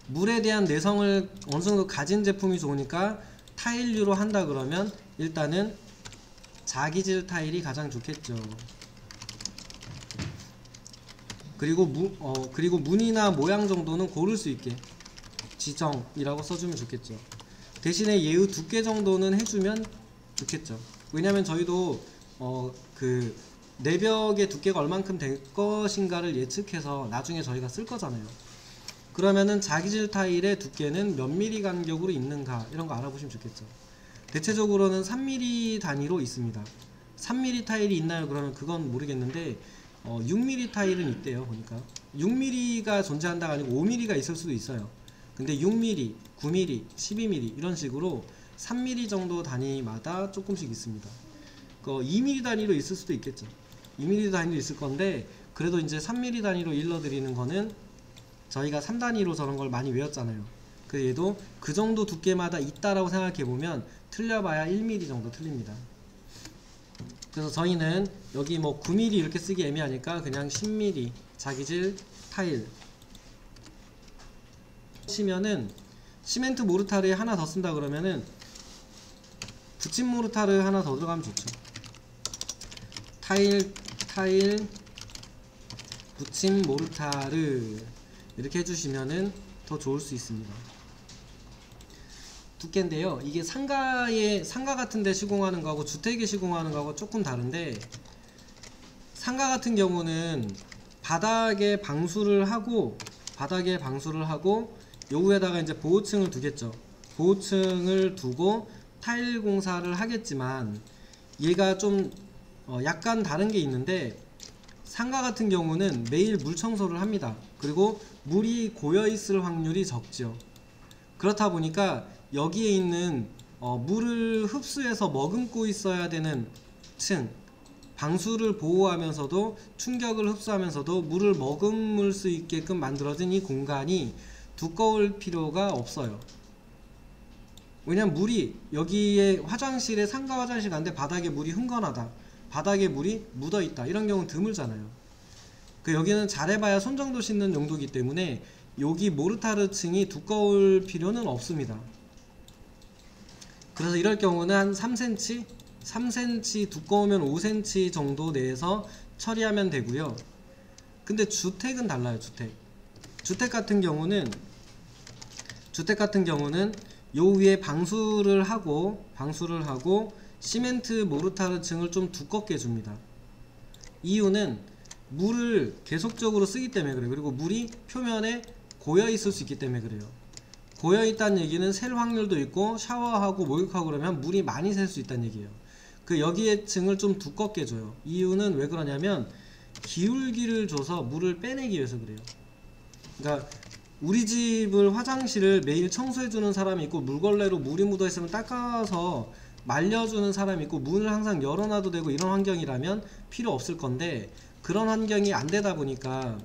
S1: 물에 대한 내성을 어느 정도 가진 제품이 좋으니까 타일류로 한다 그러면 일단은 자기질 타일이 가장 좋겠죠. 그리고 무늬나 모양 정도는 고를 수 있게 지정이라고 써주면 좋겠죠. 대신에 예우 두께 정도는 해주면 좋겠죠. 왜냐면 저희도 내벽의 두께가 얼만큼 될 것인가를 예측해서 나중에 저희가 쓸 거잖아요. 그러면은 자기질 타일의 두께는 몇 미리 간격으로 있는가 이런 거 알아보시면 좋겠죠. 대체적으로는 3mm 단위로 있습니다. 3mm 타일이 있나요? 그러면 그건 모르겠는데 6mm 타일은 있대요. 보니까 6mm가 존재한다가 아니고 5mm가 있을 수도 있어요. 근데 6mm, 9mm, 12mm 이런 식으로 3mm 정도 단위마다 조금씩 있습니다. 2mm 단위로 있을 수도 있겠죠. 2mm 단위로 있을 건데, 그래도 이제 3mm 단위로 일러드리는 거는 저희가 3단위로 저런 걸 많이 외웠잖아요. 얘도 그 정도 두께마다 있다라고 생각해보면 틀려봐야 1mm 정도 틀립니다. 그래서 저희는 여기 9mm 이렇게 쓰기 애매하니까 그냥 10mm 자기질 타일 치면은, 시멘트 모르타르에 하나 더 쓴다 그러면은 붙임 모르타르 하나 더 들어가면 좋죠. 타일 붙임 모르타르 이렇게 해주시면은 더 좋을 수 있습니다. 두께인데요, 이게 상가 같은 데 시공하는 거하고 주택에 시공하는 거하고 조금 다른데, 상가 같은 경우는 바닥에 방수를 하고 요 위에다가 이제 보호층을 두겠죠. 보호층을 두고 타일 공사를 하겠지만 얘가 좀 약간 다른 게 있는데, 상가 같은 경우는 매일 물 청소를 합니다. 그리고 물이 고여 있을 확률이 적죠. 그렇다 보니까 여기에 있는 물을 흡수해서 머금고 있어야 되는 층, 방수를 보호하면서도 충격을 흡수하면서도 물을 머금을 수 있게끔 만들어진 이 공간이 두꺼울 필요가 없어요. 왜냐면 물이 여기에 화장실에, 상가 화장실 가는데 바닥에 물이 흥건하다, 바닥에 물이 묻어있다, 이런 경우는 드물잖아요. 여기는 잘해봐야 손 정도 씻는 용도이기 때문에 여기 모르타르 층이 두꺼울 필요는 없습니다. 그래서 이럴 경우는 한 3cm 두꺼우면 5cm 정도 내에서 처리하면 되고요. 근데 주택은 달라요. 주택 같은 경우는 요 위에 방수를 하고 시멘트 모르타르 층을 좀 두껍게 줍니다. 이유는 물을 계속적으로 쓰기 때문에 그래요. 그리고 물이 표면에 고여 있을 수 있기 때문에 그래요. 고여 있다는 얘기는 셀 확률도 있고, 샤워하고 목욕하고 그러면 물이 많이 셀 수 있다는 얘기예요. 여기에 층을 좀 두껍게 줘요. 이유는 왜 그러냐면 기울기를 줘서 물을 빼내기 위해서 그래요. 그러니까 우리 집을, 화장실을 매일 청소해주는 사람이 있고, 물걸레로 물이 묻어있으면 닦아서 말려주는 사람이 있고, 문을 항상 열어놔도 되고, 이런 환경이라면 필요 없을 건데, 그런 환경이 안 되다 보니까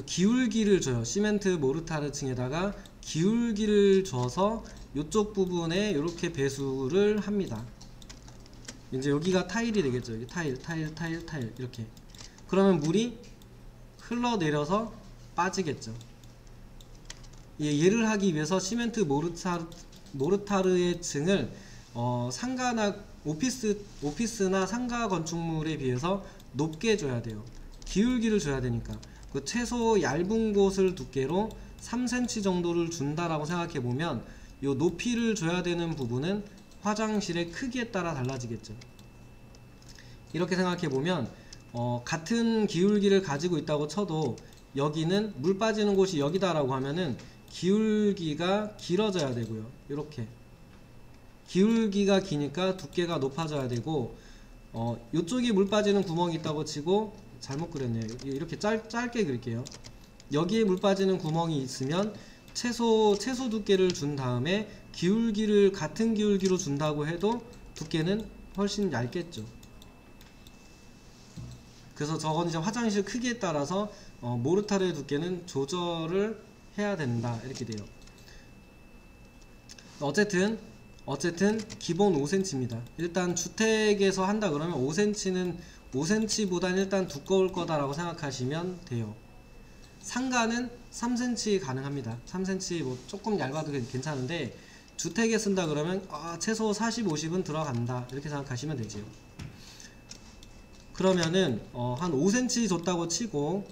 S1: 기울기를 줘요. 시멘트 모르타르 층에다가 기울기를 줘서 이쪽 부분에 이렇게 배수를 합니다. 이제 여기가 타일이 되겠죠. 여기 타일 이렇게. 그러면 물이 흘러내려서 빠지겠죠. 얘를 하기 위해서 시멘트 모르타르의 층을 상가나 오피스나 상가 건축물에 비해서 높게 줘야 돼요. 기울기를 줘야 되니까. 최소 얇은 곳을 두께로 3cm 정도를 준다라고 생각해 보면, 요 높이를 줘야 되는 부분은 화장실의 크기에 따라 달라지겠죠. 이렇게 생각해 보면 같은 기울기를 가지고 있다고 쳐도 여기는 물 빠지는 곳이 여기다라고 하면은 기울기가 길어져야 되고요. 이렇게 기울기가 기니까 두께가 높아져야 되고, 요쪽에 물 빠지는 구멍이 있다고 치고, 잘못 그렸네요. 이렇게 짧게 그릴게요. 여기에 물 빠지는 구멍이 있으면 최소 두께를 준 다음에 기울기를 같은 기울기로 준다고 해도 두께는 훨씬 얇겠죠. 그래서 저건 이제 화장실 크기에 따라서 모르타르의 두께는 조절을 해야 된다, 이렇게 돼요. 어쨌든 기본 5cm입니다. 일단 주택에서 한다 그러면 5cm보다는 일단 두꺼울 거다라고 생각하시면 돼요. 상가는 3cm 가능합니다. 3cm 뭐 조금 얇아도 괜찮은데, 주택에 쓴다 그러면 최소 40, 50은 들어간다, 이렇게 생각하시면 되죠. 그러면은 한 5cm 줬다고 치고,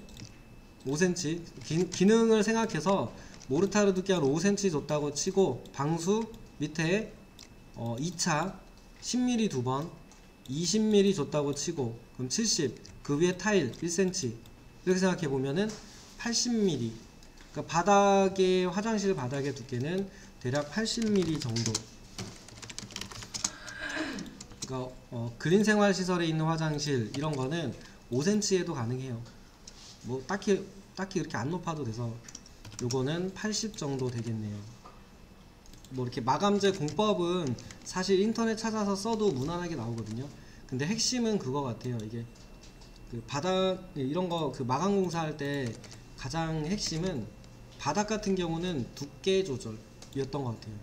S1: 5cm 기능을 생각해서 모르타르 두께 한 5cm 줬다고 치고, 방수 밑에 2차 10mm 2번 20mm 줬다고 치고, 그럼 70, 그 위에 타일 1cm, 이렇게 생각해 보면은 80mm. 그러니까 화장실 바닥의 두께는 대략 80mm 정도. 그러니까 그린 생활 시설에 있는 화장실 이런 거는 5cm에도 가능해요. 뭐 딱히 이렇게 안 높아도 돼서 요거는 80 정도 되겠네요. 뭐 이렇게 마감재 공법은 사실 인터넷 찾아서 써도 무난하게 나오거든요. 근데 핵심은 그거 같아요. 이게 바닥 이런 거 마감 공사할 때 가장 핵심은 바닥 같은 경우는 두께 조절이었던 것 같아요.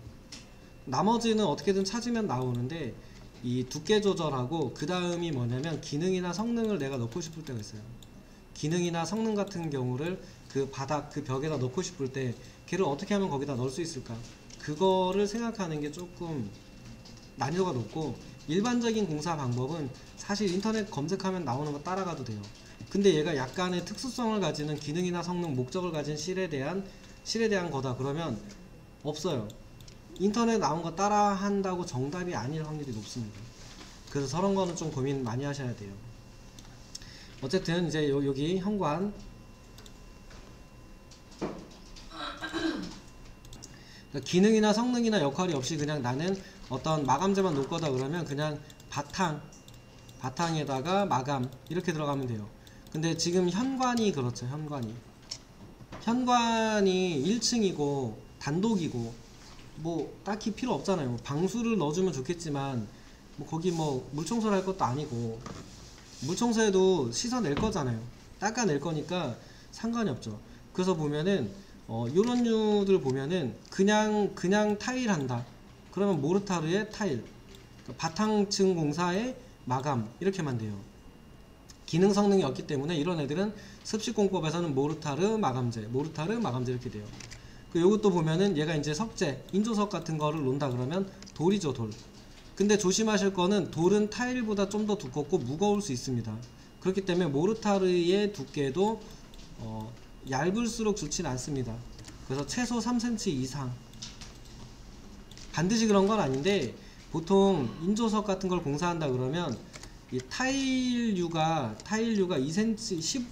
S1: 나머지는 어떻게든 찾으면 나오는데, 이 두께 조절하고 그 다음이 뭐냐면 기능이나 성능을 내가 넣고 싶을 때가 있어요. 기능이나 성능 같은 경우를 바닥 벽에다 넣고 싶을 때 걔를 어떻게 하면 거기다 넣을 수 있을까, 그거를 생각하는 게 조금 난이도가 높고, 일반적인 공사 방법은 사실 인터넷 검색하면 나오는 거 따라가도 돼요. 근데 얘가 약간의 특수성을 가지는 기능이나 성능, 목적을 가진 실에 대한 거다 그러면 없어요. 인터넷 나온 거 따라 한다고 정답이 아닐 확률이 높습니다. 그래서 저런 거는 좀 고민 많이 하셔야 돼요. 어쨌든 이제 여기 현관 그러니까 기능이나 성능이나 역할이 없이 그냥 나는 어떤 마감재만 놓을 거다 그러면 그냥 바탕에다가 마감 이렇게 들어가면 돼요. 근데 지금 현관이 그렇죠. 현관이 1층이고 단독이고 뭐 딱히 필요 없잖아요. 뭐 방수를 넣어주면 좋겠지만 뭐 거기 뭐 물청소를 할 것도 아니고 물청소해도 씻어낼 거잖아요. 닦아낼 거니까 상관이 없죠. 그래서 보면은 요런 류들 보면은 그냥 타일 한다 그러면 모르타르의 타일, 그러니까 바탕층 공사의 마감 이렇게만 돼요. 기능 성능이 없기 때문에 이런 애들은 습식공법에서는 모르타르 마감재 이렇게 돼요. 요것도 보면은 얘가 이제 석재, 인조석 같은 거를 놓는다 그러면 돌이죠, 돌. 근데 조심하실 거는 돌은 타일보다 좀 더 두껍고 무거울 수 있습니다. 그렇기 때문에 모르타르의 두께도 얇을수록 좋진 않습니다. 그래서 최소 3cm 이상, 반드시 그런 건 아닌데 보통 인조석 같은 걸 공사한다 그러면 이 타일류가 2cm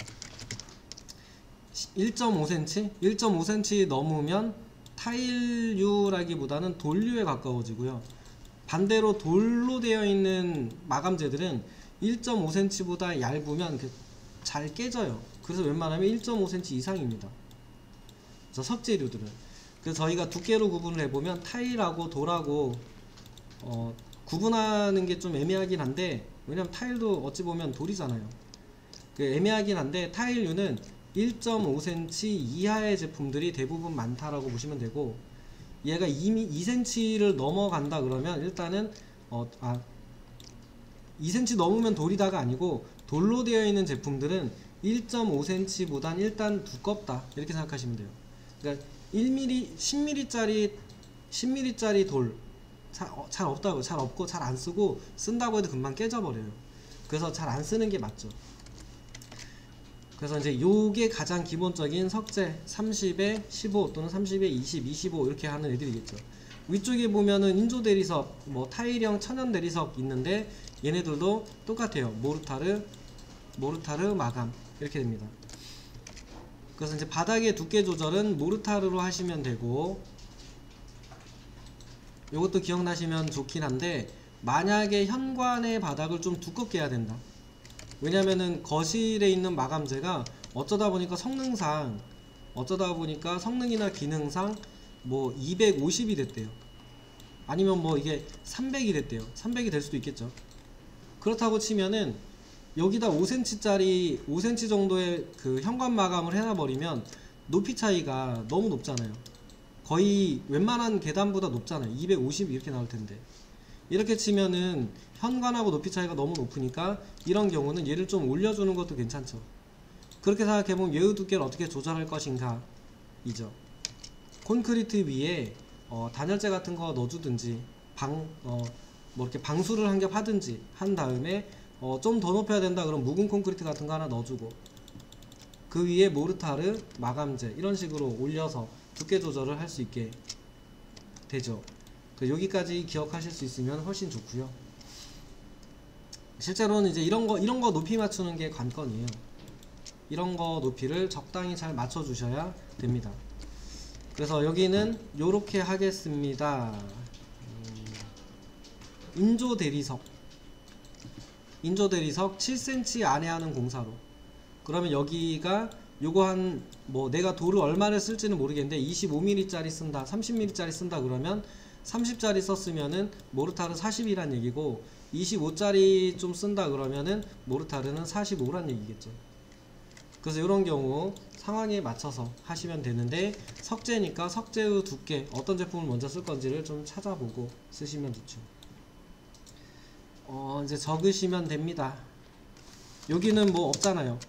S1: 1.5cm 넘으면 타일류라기보다는 돌류에 가까워지고요. 반대로 돌로 되어 있는 마감재들은 1.5cm보다 얇으면 잘 깨져요. 그래서 웬만하면 1.5cm 이상입니다. 그래서 석재류들은. 그래서 저희가 두께로 구분을 해보면 타일하고 돌하고 구분하는 게 좀 애매하긴 한데, 왜냐면 타일도 어찌 보면 돌이잖아요. 애매하긴 한데 타일류는 1.5cm 이하의 제품들이 대부분 많다라고 보시면 되고, 얘가 이미 2cm를 넘어간다 그러면 일단은 2cm 넘으면 돌이다가 아니고 돌로 되어 있는 제품들은 1.5cm보단 일단 두껍다 이렇게 생각하시면 돼요. 그러니까 1mm, 10mm짜리 돌 잘 없고 잘 안 쓰고, 쓴다고 해도 금방 깨져버려요. 그래서 잘 안 쓰는 게 맞죠. 그래서 이제 요게 가장 기본적인 석재 30에 15 또는 30에 20, 25 이렇게 하는 애들이겠죠. 위쪽에 보면은 인조 대리석, 뭐 타일형 천연 대리석 있는데 얘네들도 똑같아요. 모르타르 마감 이렇게 됩니다. 그래서 이제 바닥의 두께 조절은 모르타르로 하시면 되고, 요것도 기억나시면 좋긴 한데, 만약에 현관의 바닥을 좀 두껍게 해야 된다. 왜냐면은 거실에 있는 마감재가 어쩌다 보니까 성능이나 기능상 뭐 250이 됐대요. 아니면 뭐 이게 300이 됐대요. 300이 될 수도 있겠죠. 그렇다고 치면은 여기다 5cm 정도의 그 현관 마감을 해놔버리면 높이 차이가 너무 높잖아요. 거의 웬만한 계단보다 높잖아요. 250 이렇게 나올 텐데. 이렇게 치면은 현관하고 높이 차이가 너무 높으니까 이런 경우는 얘를 좀 올려주는 것도 괜찮죠. 그렇게 생각해보면 얘의 두께를 어떻게 조절할 것인가 이죠. 콘크리트 위에 단열재 같은 거 넣어주든지 뭐 이렇게 방수를 한 겹 하든지 한 다음에 좀 더 높여야 된다 그럼 묵은 콘크리트 같은 거 하나 넣어주고, 그 위에 모르타르 마감재 이런 식으로 올려서 두께 조절을 할 수 있게 되죠. 여기까지 기억하실 수 있으면 훨씬 좋고요. 실제로는 이제 이런 거 높이 맞추는 게 관건이에요. 이런 거 높이를 적당히 잘 맞춰 주셔야 됩니다. 그래서 여기는 요렇게 하겠습니다. 인조 대리석 7cm 안에 하는 공사로, 그러면 여기가 요거 한 뭐 내가 돌을 얼마를 쓸지는 모르겠는데 25mm짜리 쓴다, 30mm짜리 쓴다 그러면 30짜리 썼으면은 모르타르 40이란 얘기고, 25짜리 좀 쓴다 그러면은 모르타르는 45란 얘기겠죠. 그래서 이런 경우 상황에 맞춰서 하시면 되는데, 석재니까 석재의 두께 어떤 제품을 먼저 쓸 건지를 좀 찾아보고 쓰시면 좋죠. 이제 적으시면 됩니다. 여기는 뭐 없잖아요.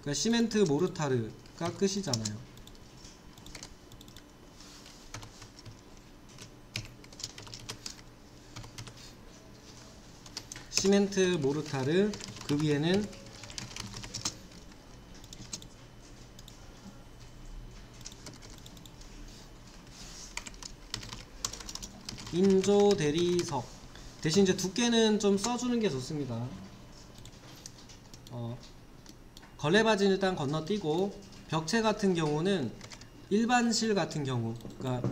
S1: 그러니까 시멘트 모르타르가 끝이잖아요. 시멘트 모르타르, 그 위에는 인조 대리석. 대신 이제 두께는 좀 써주는 게 좋습니다. 걸레바지는 일단 건너뛰고, 벽체 같은 경우는 일반실 같은 경우, 그러니까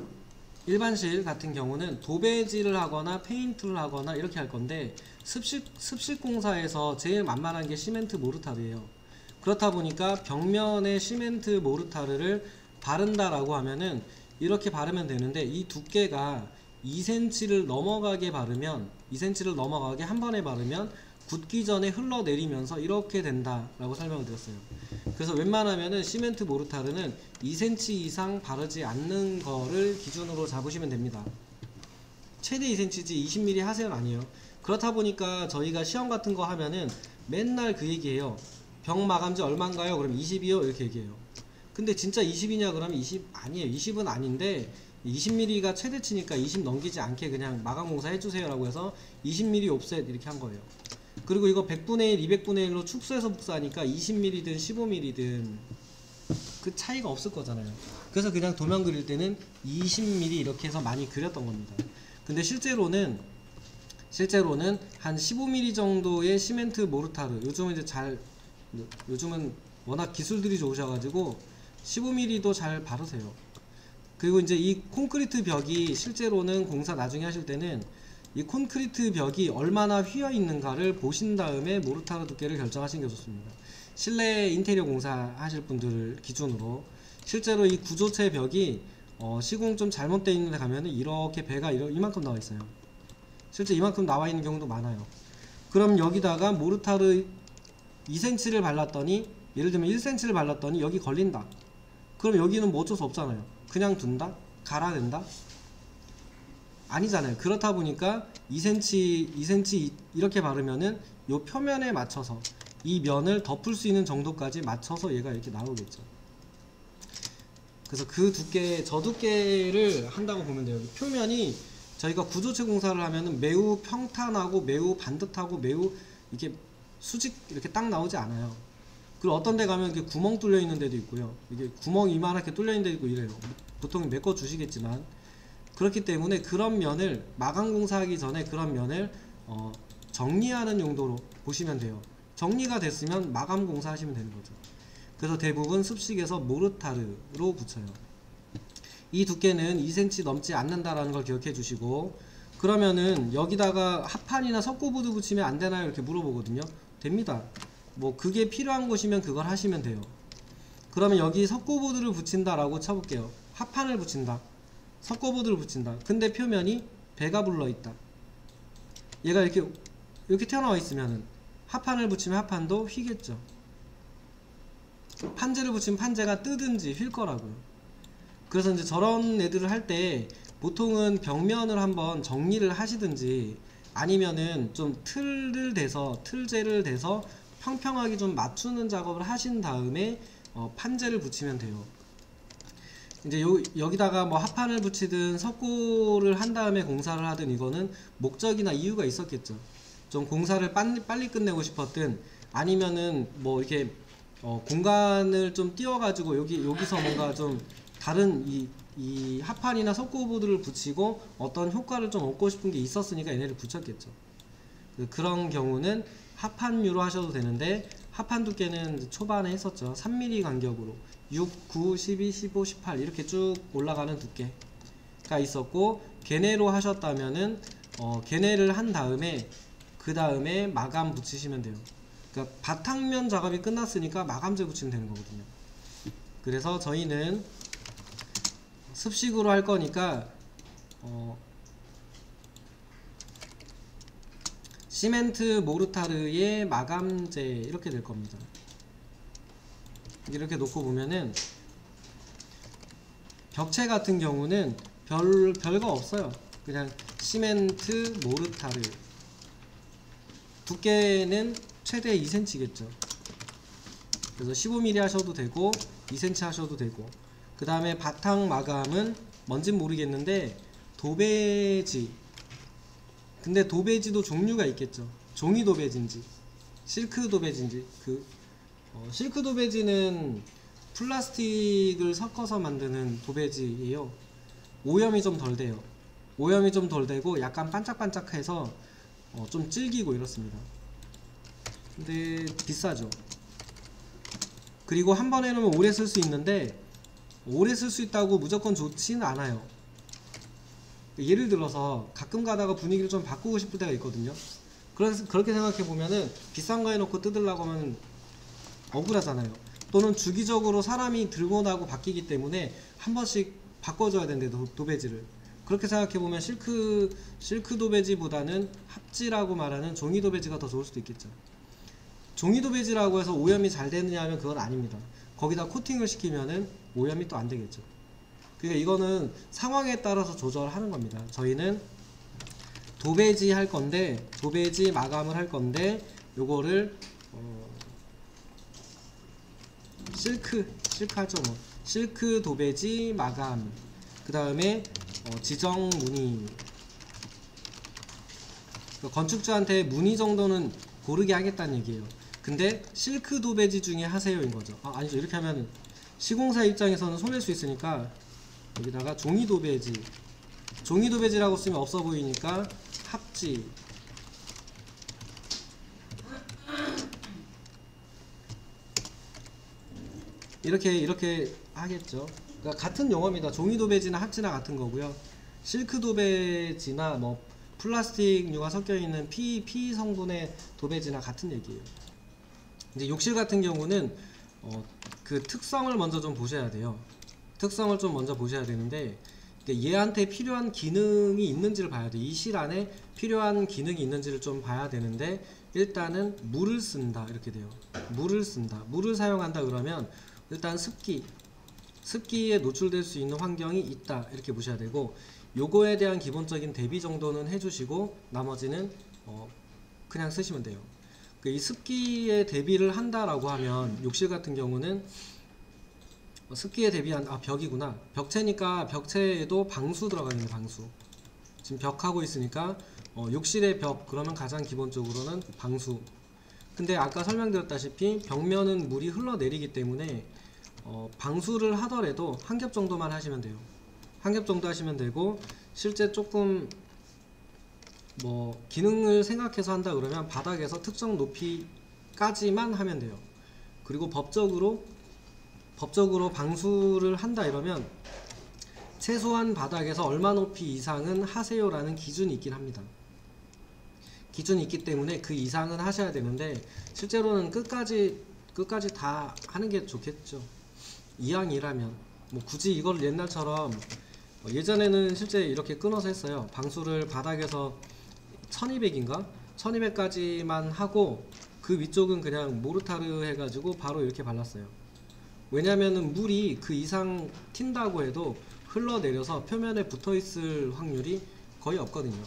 S1: 일반실 같은 경우는 도배지를 하거나 페인트를 하거나 이렇게 할 건데 습식공사에서 제일 만만한 게 시멘트 모르타르예요. 그렇다 보니까 벽면에 시멘트 모르타르를 바른다라고 하면은 이렇게 바르면 되는데, 이 두께가 2cm를 넘어가게 바르면, 2cm를 넘어가게 한 번에 바르면 굳기 전에 흘러내리면서 이렇게 된다라고 설명을 드렸어요. 그래서 웬만하면은 시멘트 모르타르는 2cm 이상 바르지 않는 거를 기준으로 잡으시면 됩니다. 최대 2cm지 20mm 하세요는 아니에요. 그렇다 보니까 저희가 시험 같은 거 하면은 맨날 그 얘기해요. 벽 마감재 얼마인가요? 그럼 20이요? 이렇게 얘기해요. 근데 진짜 20이냐 그러면 20 아니에요. 20은 아닌데 20mm가 최대치니까 20 넘기지 않게 그냥 마감 공사 해주세요 라고 해서 20mm 옵셋 이렇게 한 거예요. 그리고 이거 100분의 1, 200분의 1로 축소해서 복사하니까 20mm든 15mm든 그 차이가 없을 거잖아요. 그래서 그냥 도면 그릴 때는 20mm 이렇게 해서 많이 그렸던 겁니다. 근데 실제로는 한 15mm 정도의 시멘트 모르타르, 요즘은 워낙 기술들이 좋으셔가지고 15mm도 잘 바르세요. 그리고 이제 이 콘크리트 벽이 실제로는 공사 나중에 하실 때는 이 콘크리트 벽이 얼마나 휘어 있는가를 보신 다음에 모르타르 두께를 결정하시는 게 좋습니다. 실내 인테리어 공사 하실 분들을 기준으로 실제로 이 구조체 벽이 시공 좀 잘못되어 있는 데 가면은 이렇게 배가 이만큼 나와 있어요. 실제 이만큼 나와 있는 경우도 많아요. 그럼 여기다가 모르타르 2cm를 발랐더니, 예를 들면 1cm를 발랐더니 여기 걸린다. 그럼 여기는 뭐 어쩔 수 없잖아요. 그냥 둔다? 갈아낸다? 아니잖아요. 그렇다 보니까 2cm 이렇게 바르면은 요 표면에 맞춰서 이 면을 덮을 수 있는 정도까지 맞춰서 얘가 이렇게 나오겠죠. 그래서 그 두께, 저 두께를 한다고 보면 돼요. 표면이 저희가 구조체 공사를 하면은 매우 평탄하고 매우 반듯하고 매우 이렇게 수직 이렇게 딱 나오지 않아요. 그리고 어떤 데 가면 이렇게 구멍 뚫려 있는 데도 있고요. 이게 구멍이 이만하게 뚫려 있는 데도 있고 이래요. 보통 메꿔 주시겠지만, 그렇기 때문에 그런 면을 마감 공사하기 전에 그런 면을 정리하는 용도로 보시면 돼요. 정리가 됐으면 마감 공사 하시면 되는 거죠. 그래서 대부분 습식에서 모르타르로 붙여요. 이 두께는 2cm 넘지 않는다라는 걸 기억해 주시고, 그러면은 여기다가 합판이나 석고보드 붙이면 안 되나요? 이렇게 물어보거든요. 됩니다. 뭐 그게 필요한 곳이면 그걸 하시면 돼요. 그러면 여기 석고보드를 붙인다라고 쳐볼게요. 합판을 붙인다, 석고보드를 붙인다. 근데 표면이 배가 불러있다. 얘가 이렇게 튀어나와 있으면은 합판을 붙이면 합판도 휘겠죠. 판재를 붙이면 판재가 뜨든지 휠 거라고요. 그래서 이제 저런 애들을 할 때 보통은 벽면을 한번 정리를 하시든지 아니면은 좀 틀재를 대서 평평하게 좀 맞추는 작업을 하신 다음에 판재를 붙이면 돼요. 이제 여기다가 뭐 합판을 붙이든 석고를 한 다음에 공사를 하든 이거는 목적이나 이유가 있었겠죠. 좀 공사를 빨리 끝내고 싶었든 아니면은 뭐 이렇게 공간을 좀 띄워가지고 여기서 뭔가 좀 다른 이 합판이나 석고보드를 붙이고 어떤 효과를 좀 얻고 싶은 게 있었으니까 얘네를 붙였겠죠. 그런 경우는 합판유로 하셔도 되는데, 합판 두께는 초반에 했었죠. 3mm 간격으로 6, 9, 12, 15, 18 이렇게 쭉 올라가는 두께가 있었고, 걔네로 하셨다면은 걔네를 한 다음에 그 다음에 마감 붙이시면 돼요. 그러니까 바탕면 작업이 끝났으니까 마감재 붙이면 되는 거거든요. 그래서 저희는 습식으로 할 거니까 시멘트 모르타르의 마감재 이렇게 될 겁니다. 이렇게 놓고 보면은 벽체 같은 경우는 별거 없어요. 그냥 시멘트 모르타르, 두께는 최대 2cm겠죠. 그래서 15mm 하셔도 되고 2cm 하셔도 되고, 그 다음에 바탕 마감은 뭔진 모르겠는데 도배지, 근데 도배지도 종류가 있겠죠. 종이 도배지인지 실크 도배지인지. 실크 도배지는 플라스틱을 섞어서 만드는 도배지예요. 오염이 좀 덜 돼요. 오염이 좀 덜 되고 약간 반짝반짝해서 좀 질기고 이렇습니다. 근데 비싸죠. 그리고 한 번에 해놓으면 오래 쓸 수 있는데, 오래 쓸 수 있다고 무조건 좋지는 않아요. 예를 들어서 가끔 가다가 분위기를 좀 바꾸고 싶을 때가 있거든요. 그래서 그렇게 생각해 보면은 비싼 거 해놓고 뜯으려고 하면 억울하잖아요. 또는 주기적으로 사람이 들고 나고 바뀌기 때문에 한 번씩 바꿔줘야 되는데 도배지를. 그렇게 생각해 보면 실크 도배지보다는 합지라고 말하는 종이 도배지가 더 좋을 수도 있겠죠. 종이 도배지라고 해서 오염이 잘 되느냐 하면 그건 아닙니다. 거기다 코팅을 시키면은 오염이 또 안 되겠죠. 그러니까 이거는 상황에 따라서 조절하는 겁니다. 저희는 도배지 할 건데, 도배지 마감을 할 건데, 요거를 실크 하죠 뭐. 실크 도배지 마감. 그 다음에 지정 무늬. 건축주한테 무늬 정도는 고르게 하겠다는 얘기예요. 근데 실크 도배지 중에 하세요인 거죠. 아니죠. 이렇게 하면 시공사 입장에서는 손해일 수 있으니까 여기다가 종이 도배지. 종이 도배지라고 쓰면 없어 보이니까 합지. 이렇게 하겠죠. 그러니까 같은 용어입니다. 종이 도배지나 합지나 같은 거고요. 실크 도배지나 뭐 플라스틱류가 섞여 있는 PE 성분의 도배지나 같은 얘기예요. 이제 욕실 같은 경우는 그 특성을 먼저 좀 보셔야 돼요. 특성을 좀 먼저 보셔야 되는데, 얘한테 필요한 기능이 있는지를 봐야 돼. 이 실 안에 필요한 기능이 있는지를 좀 봐야 되는데, 일단은 물을 쓴다 이렇게 돼요. 물을 쓴다. 물을 사용한다 그러면 일단 습기에 노출될 수 있는 환경이 있다 이렇게 보셔야 되고, 요거에 대한 기본적인 대비 정도는 해주시고 나머지는 그냥 쓰시면 돼요. 이 습기에 대비를 한다라고 하면 욕실 같은 경우는 습기에 대비한 벽이구나. 벽체니까 벽체에도 방수 들어가 있는 방수. 지금 벽하고 있으니까 욕실의 벽 그러면 가장 기본적으로는 방수. 근데 아까 설명드렸다시피 벽면은 물이 흘러내리기 때문에 방수를 하더라도 한 겹 정도만 하시면 돼요. 한 겹 정도 하시면 되고, 실제 조금 뭐 기능을 생각해서 한다 그러면 바닥에서 특정 높이까지만 하면 돼요. 그리고 법적으로 방수를 한다 이러면 최소한 바닥에서 얼마 높이 이상은 하세요라는 기준이 있긴 합니다. 기준이 있기 때문에 그 이상은 하셔야 되는데, 실제로는 끝까지 다 하는 게 좋겠죠. 이왕이라면 뭐 굳이 이걸 옛날처럼 예전에는 실제 이렇게 끊어서 했어요. 방수를 바닥에서 1200인가 1200까지만 하고 그 위쪽은 그냥 모르타르 해가지고 바로 이렇게 발랐어요. 왜냐면은 물이 그 이상 튄다고 해도 흘러내려서 표면에 붙어있을 확률이 거의 없거든요.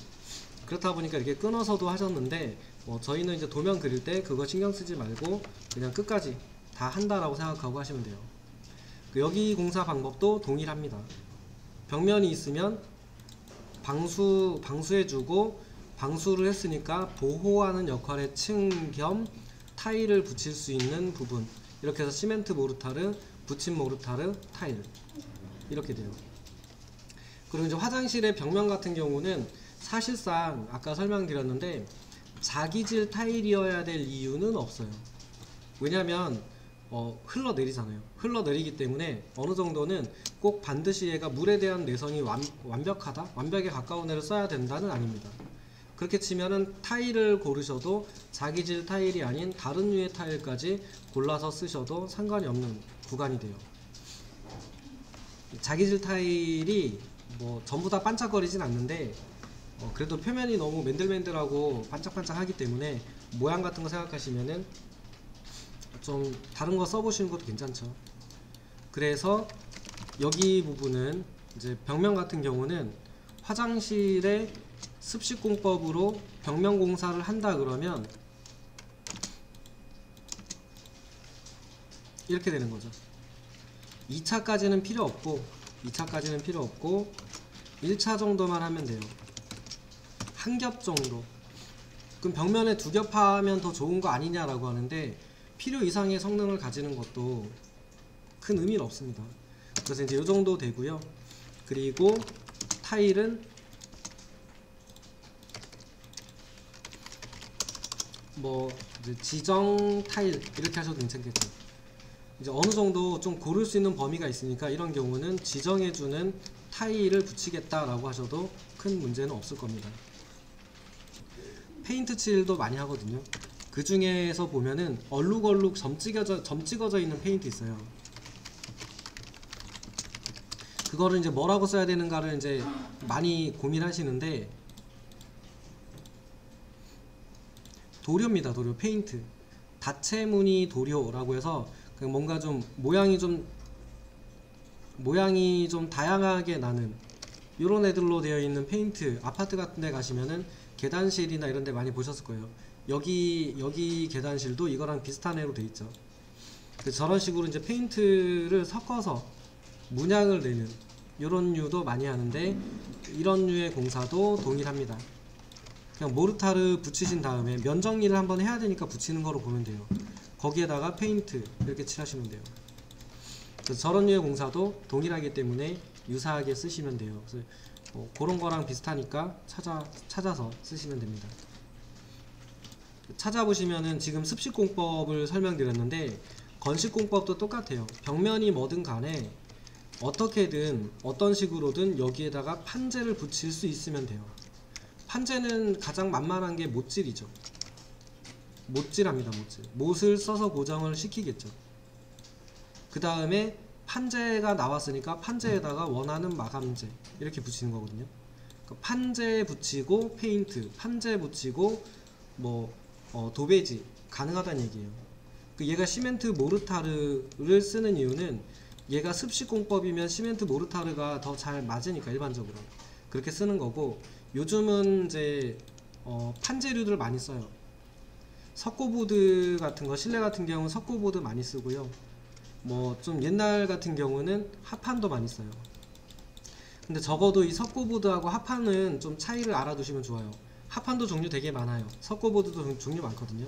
S1: 그렇다 보니까 이렇게 끊어서도 하셨는데, 저희는 이제 도면 그릴 때 그거 신경 쓰지 말고 그냥 끝까지 다 한다라고 생각하고 하시면 돼요. 여기 공사 방법도 동일합니다. 벽면이 있으면 방수해주고, 방수를 했으니까 보호하는 역할의 층 겸 타일을 붙일 수 있는 부분, 이렇게 해서 시멘트 모르타르, 붙임 모르타르, 타일 이렇게 돼요. 그리고 이제 화장실의 벽면 같은 경우는 사실상 아까 설명드렸는데 자기질 타일이어야 될 이유는 없어요. 왜냐면 흘러내리잖아요. 흘러내리기 때문에 어느 정도는 꼭 반드시 얘가 물에 대한 내성이 완벽하다, 완벽에 가까운 애를 써야 된다는 아닙니다. 그렇게 치면은 타일을 고르셔도 자기질 타일이 아닌 다른 류의 타일까지 골라서 쓰셔도 상관이 없는 구간이 돼요. 자기질 타일이 뭐 전부 다 반짝거리진 않는데 그래도 표면이 너무 맨들맨들하고 반짝반짝 하기 때문에 모양 같은 거 생각하시면은 좀 다른 거 써보시는 것도 괜찮죠. 그래서 여기 부분은 이제 벽면 같은 경우는 화장실에 습식공법으로 벽면 공사를 한다 그러면 이렇게 되는 거죠. 2차까지는 필요 없고 1차 정도만 하면 돼요. 한 겹 정도. 그럼 벽면에 2겹 하면 더 좋은 거 아니냐라고 하는데, 필요 이상의 성능을 가지는 것도 큰 의미는 없습니다. 그래서 이제 이 정도 되고요. 그리고 타일은 뭐 이제 지정 타일 이렇게 하셔도 괜찮겠죠. 이제 어느 정도 좀 고를 수 있는 범위가 있으니까 이런 경우는 지정해주는 타일을 붙이겠다라고 하셔도 큰 문제는 없을 겁니다. 페인트 칠도 많이 하거든요. 그 중에서 보면은 얼룩얼룩 점 찍어져 있는 페인트 있어요. 그거를 이제 뭐라고 써야 되는가를 이제 많이 고민하시는데, 도료입니다. 도료. 페인트 다채무늬 도료라고 해서 뭔가 좀 모양이 좀 다양하게 나는 요런 애들로 되어 있는 페인트, 아파트 같은 데 가시면은 계단실이나 이런 데 많이 보셨을 거예요. 여기 계단실도 이거랑 비슷한 애로 돼 있죠. 저런 식으로 이제 페인트를 섞어서 문양을 내는 요런 류도 많이 하는데, 이런 류의 공사도 동일합니다. 그냥 모르타르 붙이신 다음에 면 정리를 한번 해야 되니까 붙이는 거로 보면 돼요. 거기에다가 페인트 이렇게 칠하시면 돼요. 그래서 저런 류의 공사도 동일하기 때문에 유사하게 쓰시면 돼요. 그래서 그런 거랑 비슷하니까 찾아서 쓰시면 됩니다. 찾아보시면은 지금 습식공법을 설명드렸는데, 건식공법도 똑같아요. 벽면이 뭐든 간에 어떻게든 어떤 식으로든 여기에다가 판재를 붙일 수 있으면 돼요. 판재는 가장 만만한 게 못질이죠. 못질합니다. 못을 써서 고정을 시키겠죠. 그 다음에 판재가 나왔으니까 판재에다가 원하는 마감재 이렇게 붙이는 거거든요. 그러니까 판재 붙이고 페인트, 판재 붙이고 도배지 가능하다는 얘기예요. 얘가 시멘트 모르타르를 쓰는 이유는, 얘가 습식공법이면 시멘트 모르타르가 더 잘 맞으니까 일반적으로 그렇게 쓰는 거고, 요즘은 이제 판재류들 많이 써요. 석고보드 같은 거, 실내 같은 경우는 석고보드 많이 쓰고요. 좀 옛날 같은 경우는 합판도 많이 써요. 근데 적어도 이 석고보드하고 합판은 좀 차이를 알아두시면 좋아요. 합판도 종류 되게 많아요. 석고보드도 종류 많거든요.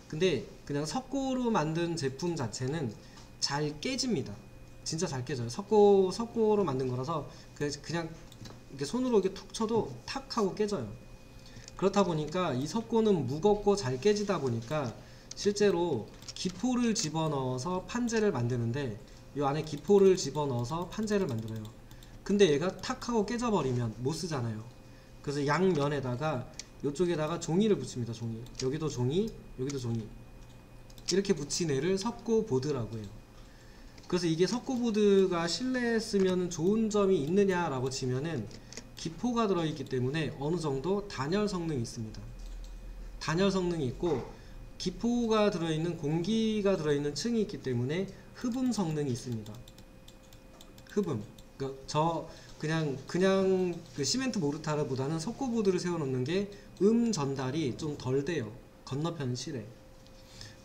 S1: 근데 그냥 석고로 만든 제품 자체는 잘 깨집니다. 진짜 잘 깨져요. 석고로 만든 거라서 그냥 이렇게 손으로 이렇게 툭 쳐도 탁 하고 깨져요. 그렇다 보니까 이 석고는 무겁고 잘 깨지다 보니까 실제로 기포를 집어넣어서 판재를 만드는데, 이 안에 기포를 집어넣어서 판재를 만들어요. 근데 얘가 탁 하고 깨져버리면 못 쓰잖아요. 그래서 양면에다가 이쪽에다가 종이를 붙입니다. 종이. 여기도 종이, 여기도 종이. 이렇게 붙인 애를 석고보드라고 해요. 그래서 이게 석고보드가 실내에 쓰면 좋은 점이 있느냐라고 치면은, 기포가 들어있기 때문에 어느 정도 단열 성능이 있습니다. 단열 성능이 있고, 기포가 들어있는, 공기가 들어있는 층이 있기 때문에 흡음 성능이 있습니다. 흡음. 그러니까 그냥 그 시멘트 모르타르보다는 석고보드를 세워놓는 게 전달이 좀 덜 돼요. 건너편 실에.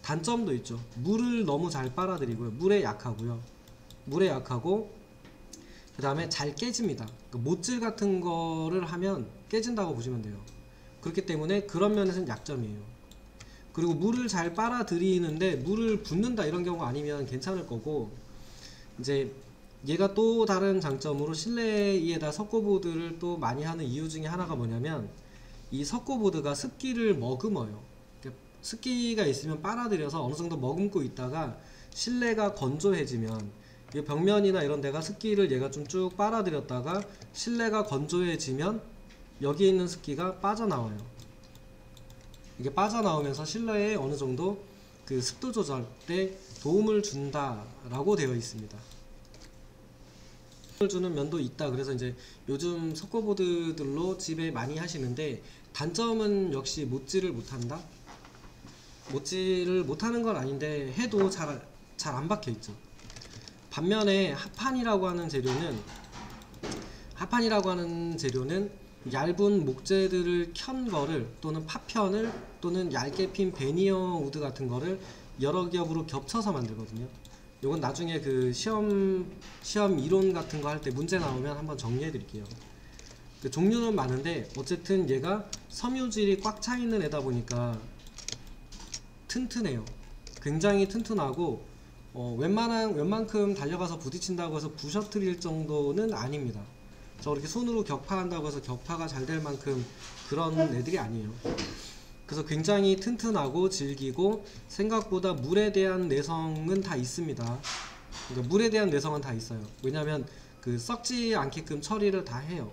S1: 단점도 있죠. 물을 너무 잘 빨아들이고요. 물에 약하고요. 물에 약하고, 그 다음에 잘 깨집니다. 그러니까 못질 같은 거를 하면 깨진다고 보시면 돼요. 그렇기 때문에 그런 면에서는 약점이에요. 그리고 물을 잘 빨아들이는데 물을 붓는다 이런 경우가 아니면 괜찮을 거고, 이제 얘가 또 다른 장점으로 실내에다 석고보드를 또 많이 하는 이유 중에 하나가 뭐냐면, 이 석고보드가 습기를 머금어요. 습기가 있으면 빨아들여서 어느 정도 머금고 있다가 실내가 건조해지면, 이 벽면이나 이런 데가 습기를 얘가 좀 쭉 빨아들였다가 실내가 건조해지면 여기에 있는 습기가 빠져나와요. 이게 빠져나오면서 실내에 어느 정도 그 습도 조절에 도움을 준다라고 되어 있습니다. 도움을 주는 면도 있다. 그래서 이제 요즘 석고보드들로 집에 많이 하시는데, 단점은 역시 못질을 못한다. 못질을 못하는 건 아닌데 해도 잘 안 박혀있죠. 반면에 합판이라고 하는 재료는 얇은 목재들을 켠 거를, 또는 파편을, 또는 얇게 핀 베니어 우드 같은 거를 여러 겹으로 겹쳐서 만들거든요. 요건 나중에 그 시험 이론 같은 거 할 때 문제 나오면 한번 정리해 드릴게요. 그 종류는 많은데 어쨌든 얘가 섬유질이 꽉 차 있는 애다 보니까 튼튼해요. 굉장히 튼튼하고, 웬만큼 달려가서 부딪힌다고 해서 부셔뜨릴 정도는 아닙니다. 저렇게 손으로 격파한다고 해서 격파가 잘 될 만큼 그런 애들이 아니에요. 그래서 굉장히 튼튼하고 질기고, 생각보다 물에 대한 내성은 다 있습니다. 그러니까 물에 대한 내성은 다 있어요. 왜냐하면 그 썩지 않게끔 처리를 다 해요.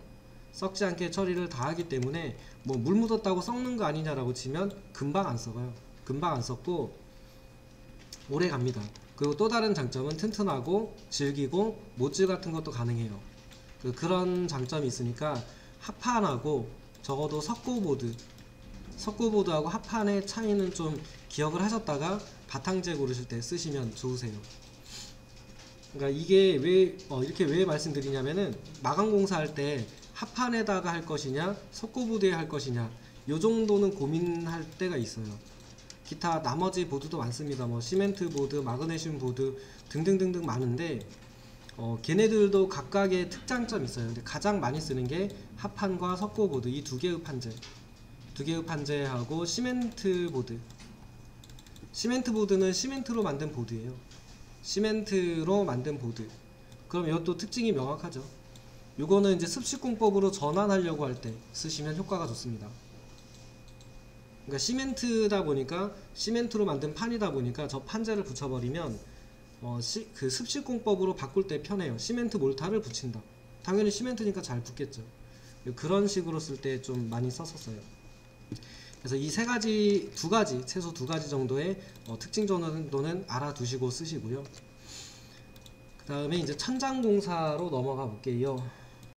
S1: 썩지 않게 처리를 다 하기 때문에 뭐 물 묻었다고 썩는 거 아니냐라고 치면 금방 안 썩어요. 금방 안 썩고 오래 갑니다. 그리고 또 다른 장점은 튼튼하고 질기고 못질 같은 것도 가능해요. 그런 장점이 있으니까 합판하고 적어도 석고보드하고 합판의 차이는 좀 기억을 하셨다가 바탕재 고르실 때 쓰시면 좋으세요. 그러니까 이게 왜 이렇게 왜 말씀드리냐면은 마감 공사할 때 합판에다가 할 것이냐 석고보드에 할 것이냐 요 정도는 고민할 때가 있어요. 기타 나머지 보드도 많습니다. 뭐 시멘트 보드, 마그네슘 보드 등등등등 많은데 걔네들도 각각의 특장점이 있어요. 근데 가장 많이 쓰는 게 합판과 석고보드 이 두 개의 판재하고 시멘트 보드. 시멘트 보드는 시멘트로 만든 보드예요. 시멘트로 만든 보드. 그럼 이것도 특징이 명확하죠. 요거는 이제 습식공법으로 전환하려고 할 때 쓰시면 효과가 좋습니다. 그러니까 시멘트다 보니까 시멘트로 만든 판이다 보니까 저 판재를 붙여버리면 그 습식공법으로 바꿀 때 편해요. 시멘트 몰타를 붙인다. 당연히 시멘트니까 잘 붙겠죠. 그런 식으로 쓸 때 좀 많이 썼었어요. 그래서 이 최소 두 가지 정도의 특징 정도는 알아두시고 쓰시고요. 그 다음에 이제 천장 공사로 넘어가 볼게요.